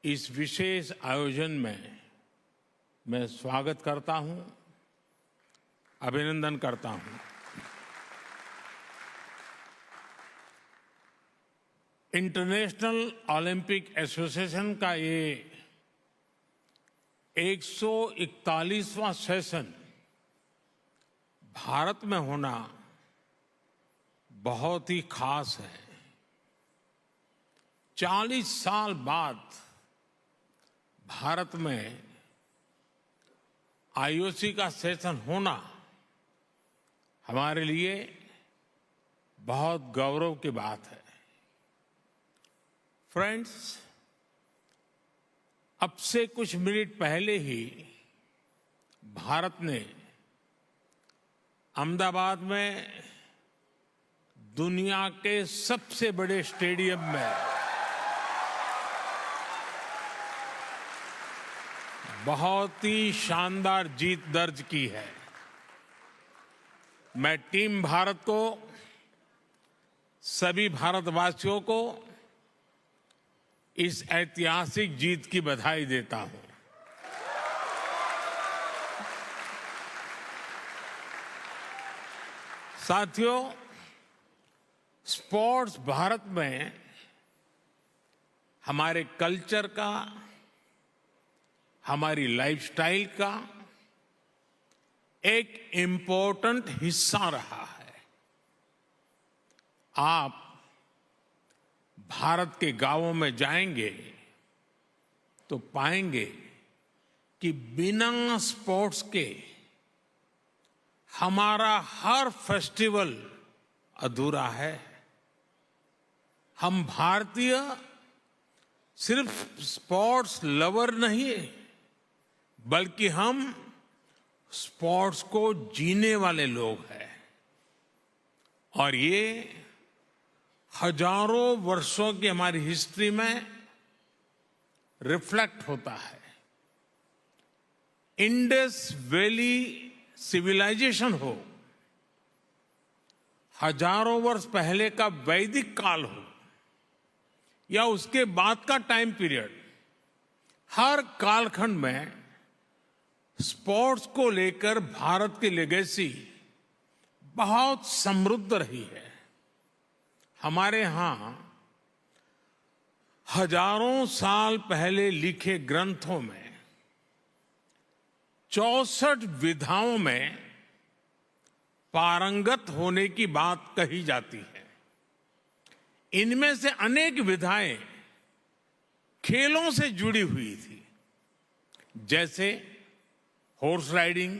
[SPEAKER 6] इस विशेष आयोजन में मैं स्वागत करता हूं, अभिनंदन करता हूं। इंटरनेशनल ओलंपिक एसोसिएशन का ये 141वां सेशन भारत में होना बहुत ही खास है। 40 साल बाद भारत में आईओसी का सेशन होना हमारे लिए बहुत गौरव की बात है। फ्रेंड्स, अब से कुछ मिनट पहले ही भारत ने अहमदाबाद में दुनिया के सबसे बड़े स्टेडियम में बहुत ही शानदार जीत दर्ज की है। मैं टीम भारत को, सभी भारतवासियों को इस ऐतिहासिक जीत की बधाई देता हूं। साथियों, स्पोर्ट्स भारत में हमारे कल्चर का, हमारी लाइफस्टाइल का एक इम्पोर्टेंट हिस्सा रहा है। आप भारत के गांवों में जाएंगे तो पाएंगे कि बिना स्पोर्ट्स के हमारा हर फेस्टिवल अधूरा है। हम भारतीय सिर्फ स्पोर्ट्स लवर नहीं, बल्कि हम स्पोर्ट्स को जीने वाले लोग हैं। और ये हजारों वर्षों की हमारी हिस्ट्री में रिफ्लेक्ट होता है। इंडस वैली सिविलाइजेशन हो, हजारों वर्ष पहले का वैदिक काल हो, या उसके बाद का टाइम पीरियड, हर कालखंड में स्पोर्ट्स को लेकर भारत की लेगेसी बहुत समृद्ध रही है। हमारे यहां हजारों साल पहले लिखे ग्रंथों में 64 विधाओं में पारंगत होने की बात कही जाती है। इनमें से अनेक विधाएं खेलों से जुड़ी हुई थी, जैसे horse riding,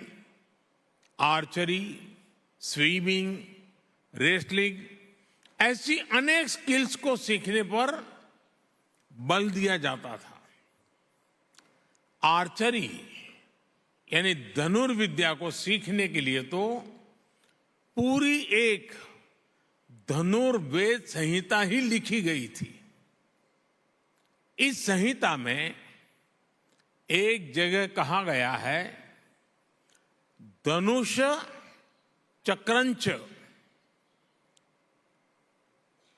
[SPEAKER 6] archery, swimming, wrestling. ऐसी अनेक स्किल्स को सीखने पर बल दिया जाता था। आर्चरी यानी धनुर्विद्या को सीखने के लिए तो पूरी एक धनुर्वेद संहिता ही लिखी गई थी। इस संहिता में एक जगह कहा गया है, धनुष चक्रंच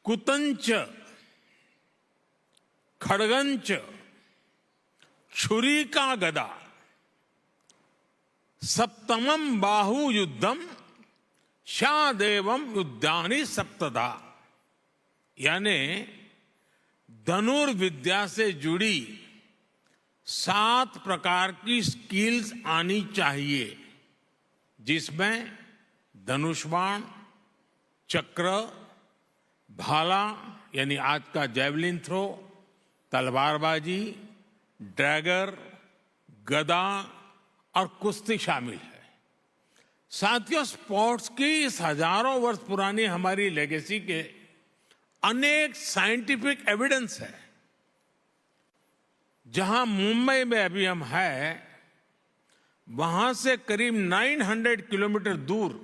[SPEAKER 6] कुतंच खड़गंच छुरी का गदा सप्तमम बाहु युद्धम शादेवम युद्धानि सप्तदा। यानी धनुर्विद्या से जुड़ी 7 प्रकार की स्किल्स आनी चाहिए, जिसमें धनुष बाण, चक्र, भाला यानी आज का जैवलिन थ्रो, तलवारबाजी, ड्रैगर, गदा और कुश्ती शामिल है। साथियों, स्पोर्ट्स की इस हजारों वर्ष पुरानी हमारी लेगेसी के अनेक साइंटिफिक एविडेंस है। जहां मुंबई में अभी हम हैं, वहां से करीब 900 किलोमीटर दूर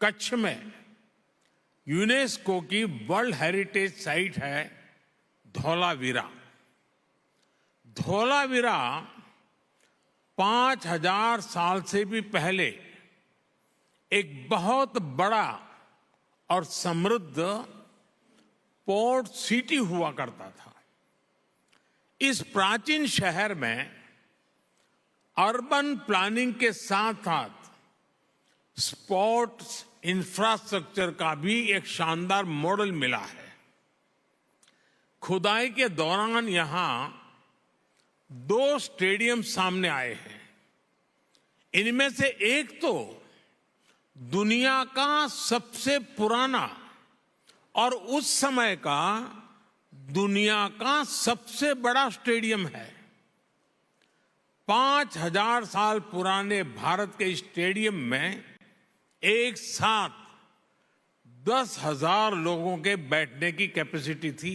[SPEAKER 6] कच्छ में यूनेस्को की वर्ल्ड हेरिटेज साइट है धौलावीरा। धौलावीरा 5000 साल से भी पहले एक बहुत बड़ा और समृद्ध पोर्ट सिटी हुआ करता था। इस प्राचीन शहर में अर्बन प्लानिंग के साथ साथ स्पोर्ट्स इंफ्रास्ट्रक्चर का भी एक शानदार मॉडल मिला है। खुदाई के दौरान यहां 2 स्टेडियम सामने आए हैं। इनमें से एक तो दुनिया का सबसे पुराना और उस समय का दुनिया का सबसे बड़ा स्टेडियम है। 5000 साल पुराने भारत के स्टेडियम में एक साथ 10,000 लोगों के बैठने की कैपेसिटी थी।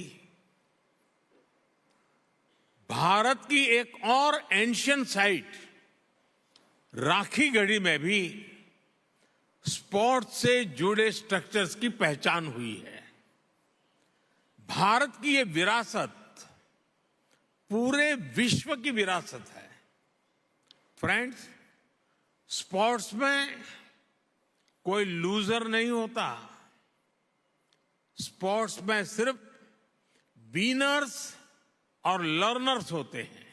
[SPEAKER 6] भारत की एक और एंशियंट साइट राखीगढ़ी में भी स्पोर्ट्स से जुड़े स्ट्रक्चर्स की पहचान हुई है। भारत की ये विरासत पूरे विश्व की विरासत है। फ्रेंड्स, स्पोर्ट्स में कोई लूजर नहीं होता। स्पोर्ट्स में सिर्फ विनर्स और लर्नर्स होते हैं।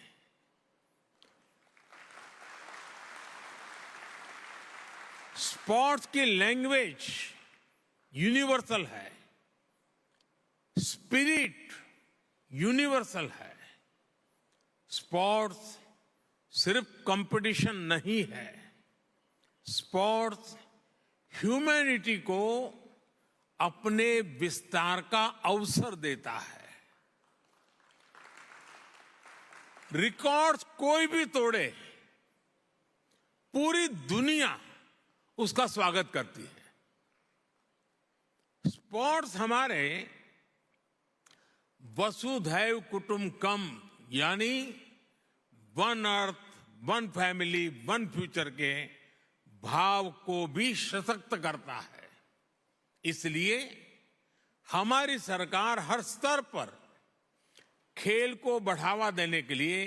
[SPEAKER 6] स्पोर्ट्स की लैंग्वेज यूनिवर्सल है, स्पिरिट यूनिवर्सल है। स्पोर्ट्स सिर्फ कंपटीशन नहीं है, स्पोर्ट्स ह्यूमैनिटी को अपने विस्तार का अवसर देता है। रिकॉर्ड्स कोई भी तोड़े, पूरी दुनिया उसका स्वागत करती है। स्पोर्ट्स हमारे वसुधैव कुटुंबकम यानी one earth, one family, one future के भाव को भी सशक्त करता है। इसलिए हमारी सरकार हर स्तर पर खेल को बढ़ावा देने के लिए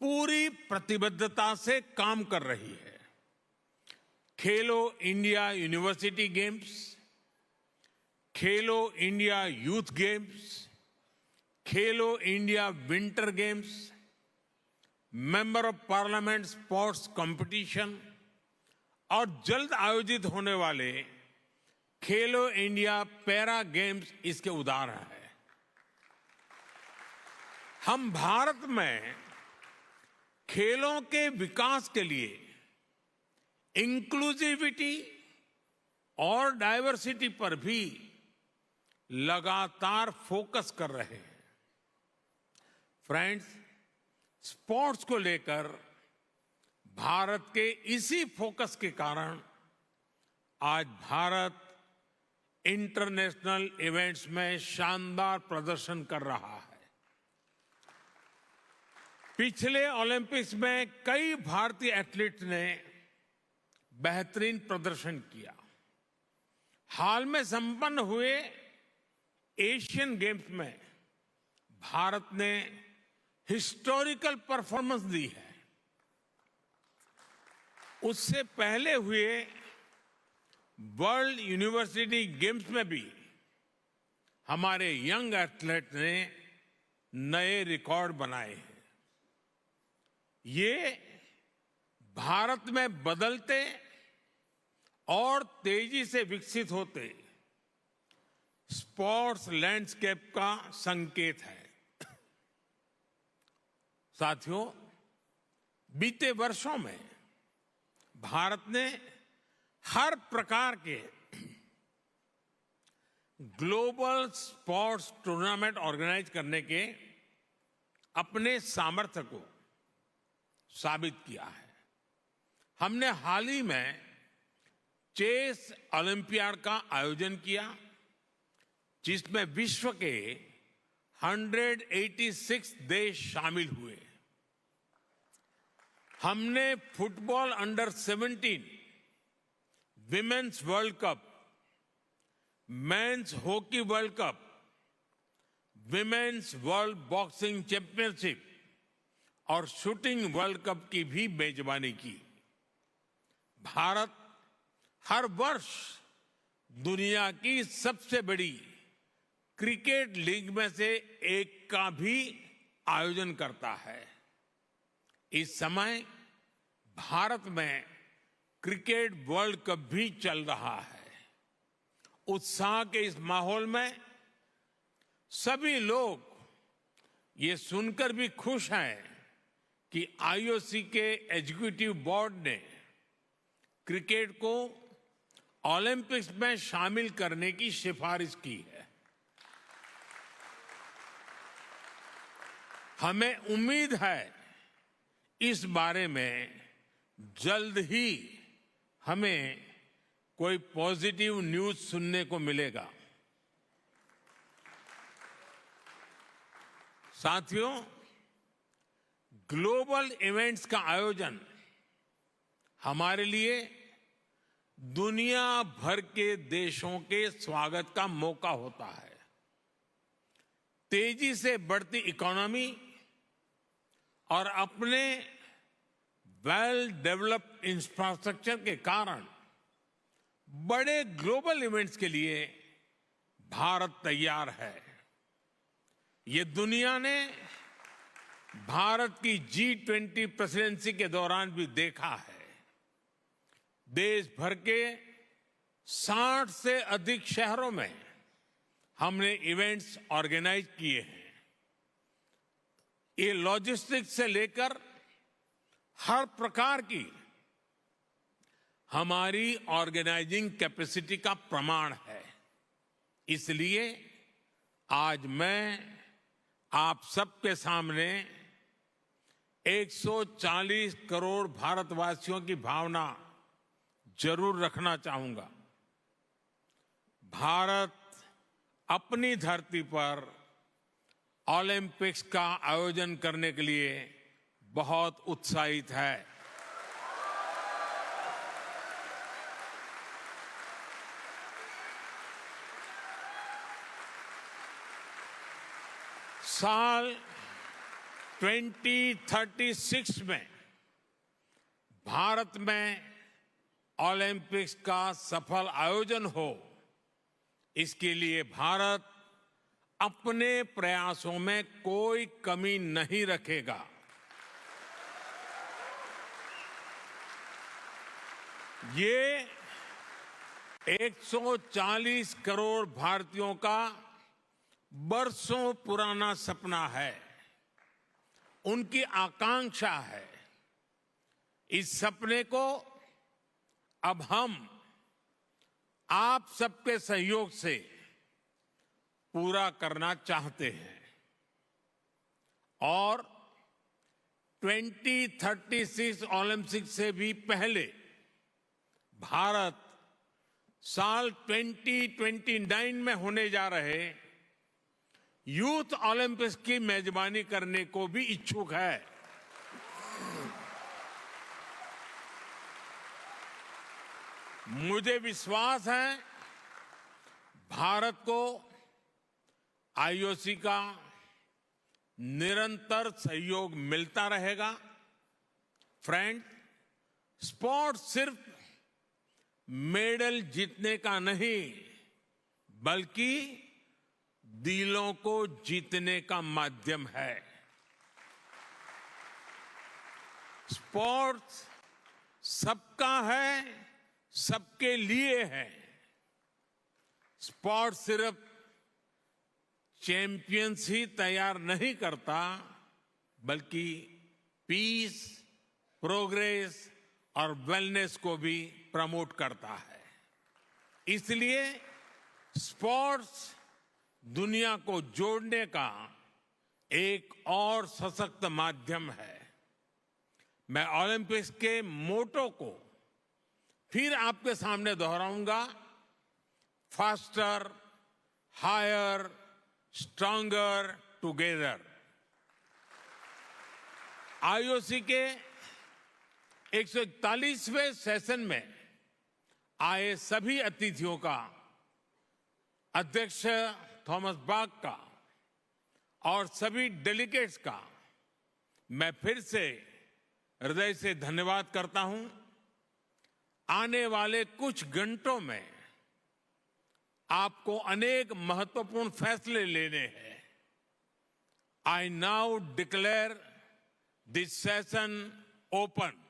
[SPEAKER 6] पूरी प्रतिबद्धता से काम कर रही है। खेलो India university games, Khelo India youth games, Khelo India winter games, member of parliament sports competition और जल्द आयोजित होने वाले खेलो इंडिया पैरा गेम्स इसके उदाहरण है। हम भारत में खेलों के विकास के लिए इंक्लूसिविटी और डाइवर्सिटी पर भी लगातार फोकस कर रहे हैं। फ्रेंड्स, स्पोर्ट्स को लेकर भारत के इसी फोकस के कारण आज भारत इंटरनेशनल इवेंट्स में शानदार प्रदर्शन कर रहा है। पिछले ओलंपिक्स में कई भारतीय एथलीट्स ने बेहतरीन प्रदर्शन किया। हाल में संपन्न हुए एशियन गेम्स में भारत ने हिस्टोरिकल परफॉर्मेंस दी है। उससे पहले हुए वर्ल्ड यूनिवर्सिटी गेम्स में भी हमारे यंग एथलीट ने नए रिकॉर्ड बनाए हैं। ये भारत में बदलते और तेजी से विकसित होते स्पोर्ट्स लैंडस्केप का संकेत है। साथियों, बीते वर्षों में भारत ने हर प्रकार के ग्लोबल स्पोर्ट्स टूर्नामेंट ऑर्गेनाइज करने के अपने सामर्थ्य को साबित किया है। हमने हाल ही में चेस ओलंपियाड का आयोजन किया, जिसमें विश्व के 186 देश शामिल हुए। हमने football under 17 women's world cup, men's hockey world cup, women's world boxing championship और शूटिंग वर्ल्ड कप की भी मेजबानी की। भारत हर वर्ष दुनिया की सबसे बड़ी क्रिकेट लीग में से एक का भी आयोजन करता है। इस समय भारत में क्रिकेट वर्ल्ड कप भी चल रहा है। उत्साह के इस माहौल में सभी लोग ये सुनकर भी खुश हैं कि आईओसी के एग्जीक्यूटिव बोर्ड ने क्रिकेट को ओलंपिक्स में शामिल करने की सिफारिश की है। हमें उम्मीद है इस बारे में जल्द ही हमें कोई पॉजिटिव न्यूज सुनने को मिलेगा। साथियों, ग्लोबल इवेंट्स का आयोजन हमारे लिए दुनिया भर के देशों के स्वागत का मौका होता है। तेजी से बढ़ती इकोनॉमी और अपने वेल डेवलप्ड इंफ्रास्ट्रक्चर के कारण बड़े ग्लोबल इवेंट्स के लिए भारत तैयार है। ये दुनिया ने भारत की G20 प्रेसिडेंसी के दौरान भी देखा है। देश भर के 60 से अधिक शहरों में हमने इवेंट्स ऑर्गेनाइज किए हैं। ये लॉजिस्टिक्स से लेकर हर प्रकार की हमारी ऑर्गेनाइजिंग कैपेसिटी का प्रमाण है। इसलिए आज मैं आप सबके सामने 140 करोड़ भारतवासियों की भावना जरूर रखना चाहूंगा। भारत अपनी धरती पर ओलंपिक्स का आयोजन करने के लिए बहुत उत्साहित है। साल 2036 में भारत में ओलंपिक्स का सफल आयोजन हो, इसके लिए भारत अपने प्रयासों में कोई कमी नहीं रखेगा। ये 140 करोड़ भारतीयों का बरसों पुराना सपना है, उनकी आकांक्षा है। इस सपने को अब हम आप सबके सहयोग से पूरा करना चाहते हैं और 2036 ओलंपिक से भी पहले भारत साल 2029 में होने जा रहे यूथ ओलंपिक्स की मेजबानी करने को भी इच्छुक है। मुझे विश्वास है भारत को आईओसी का निरंतर सहयोग मिलता रहेगा। फ्रेंड, स्पोर्ट सिर्फ मेडल जीतने का नहीं, बल्कि दिलों को जीतने का माध्यम है। स्पोर्ट्स सबका है, सबके लिए है। स्पोर्ट सिर्फ चैंपियंस ही तैयार नहीं करता, बल्कि पीस, प्रोग्रेस और वेलनेस को भी प्रमोट करता है। इसलिए स्पोर्ट्स दुनिया को जोड़ने का एक और सशक्त माध्यम है। मैं ओलंपिक्स के मोटो को फिर आपके सामने दोहराऊंगा, faster, higher, stronger together. IOC के 141वें सेशन में आए सभी अतिथियों का, अध्यक्ष थॉमस बाक का और सभी डेलीगेट्स का मैं फिर से हृदय से धन्यवाद करता हूं। आने वाले कुछ घंटों में आपको अनेक महत्वपूर्ण फैसले लेने हैं। I now declare this session open.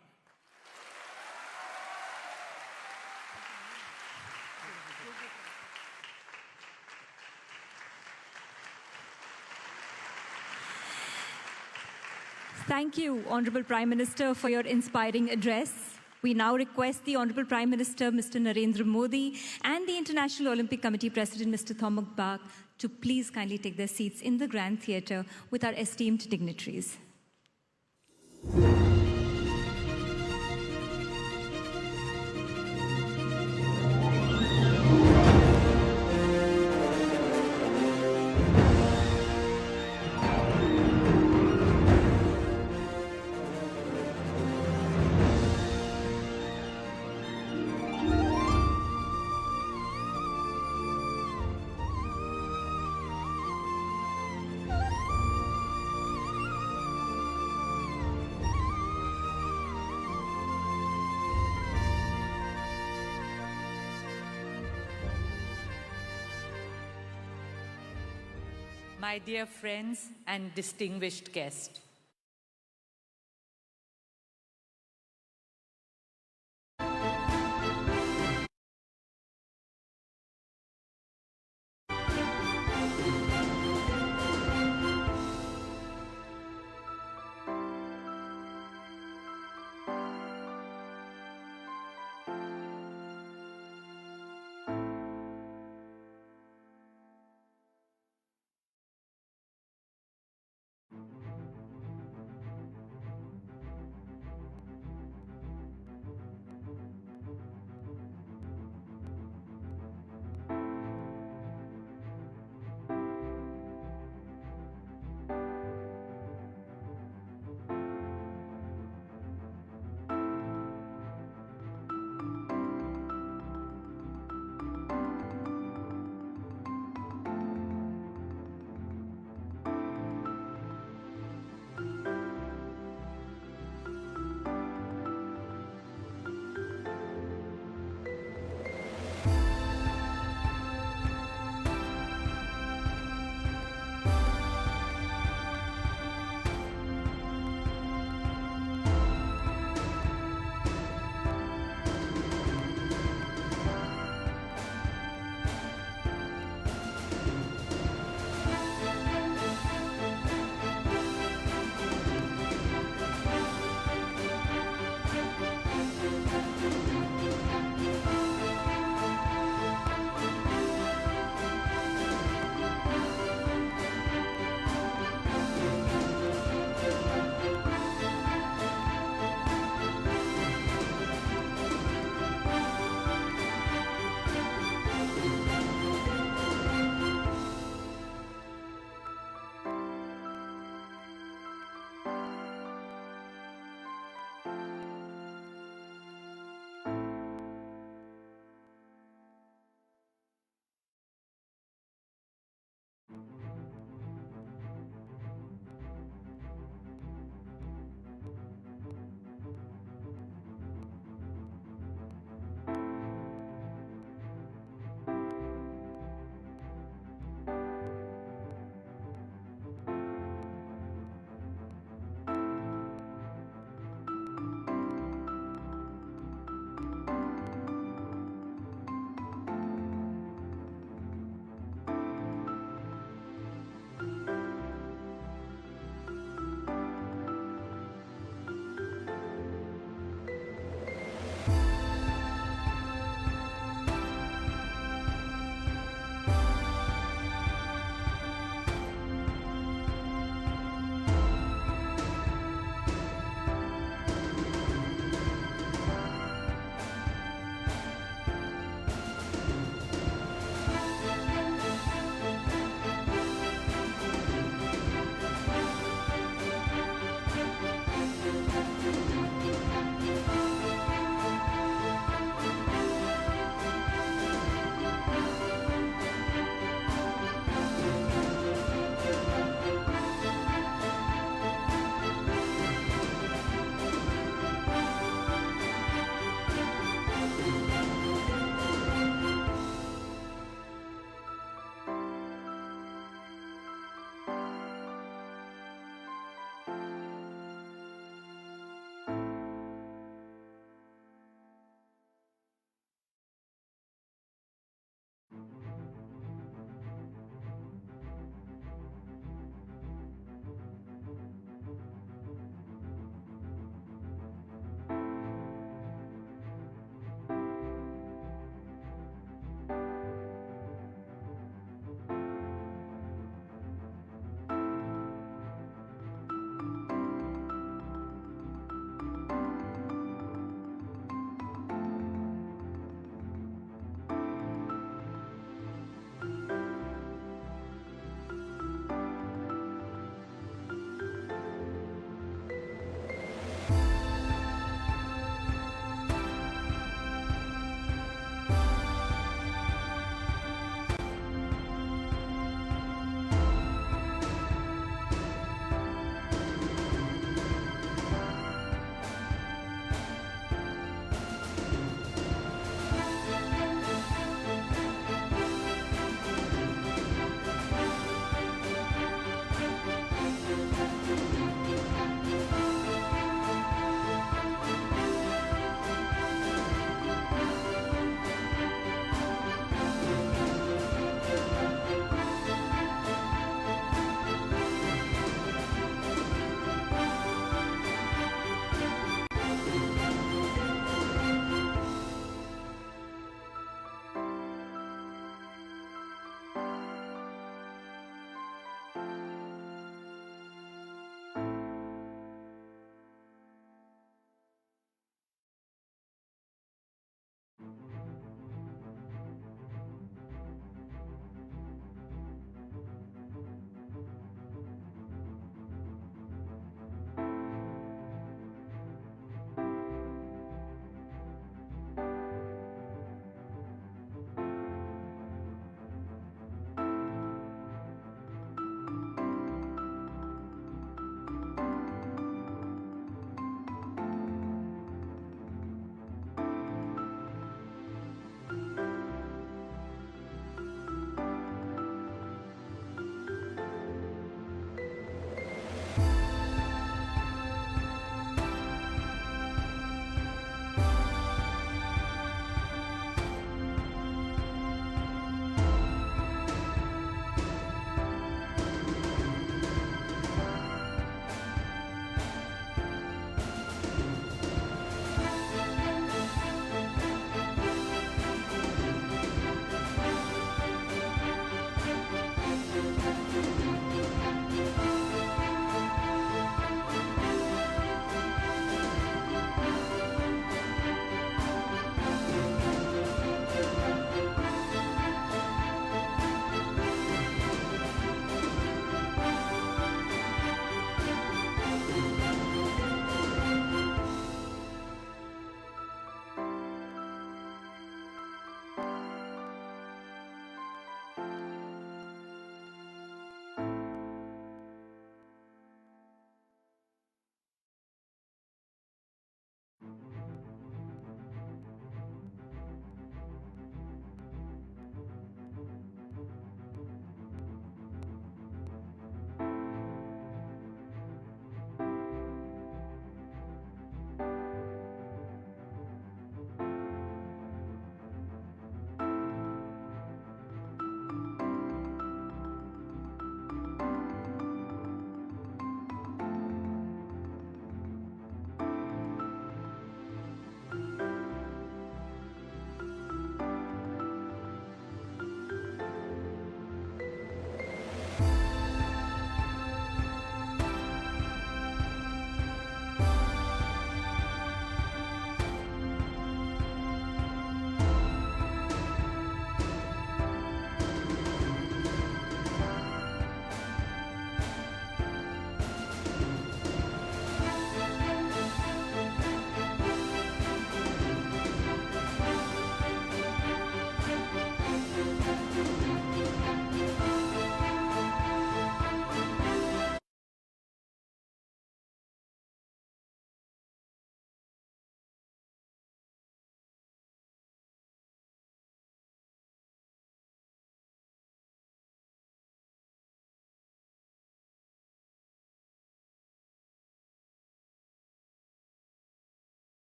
[SPEAKER 2] Thank you, Honorable Prime Minister, for your inspiring address. We now request the Honorable Prime Minister, Mr. Narendra Modi, and the International Olympic Committee President, Mr. Thomas Bach, to please kindly take their seats in the Grand Theatre with our esteemed dignitaries.
[SPEAKER 4] My dear friends and distinguished guests,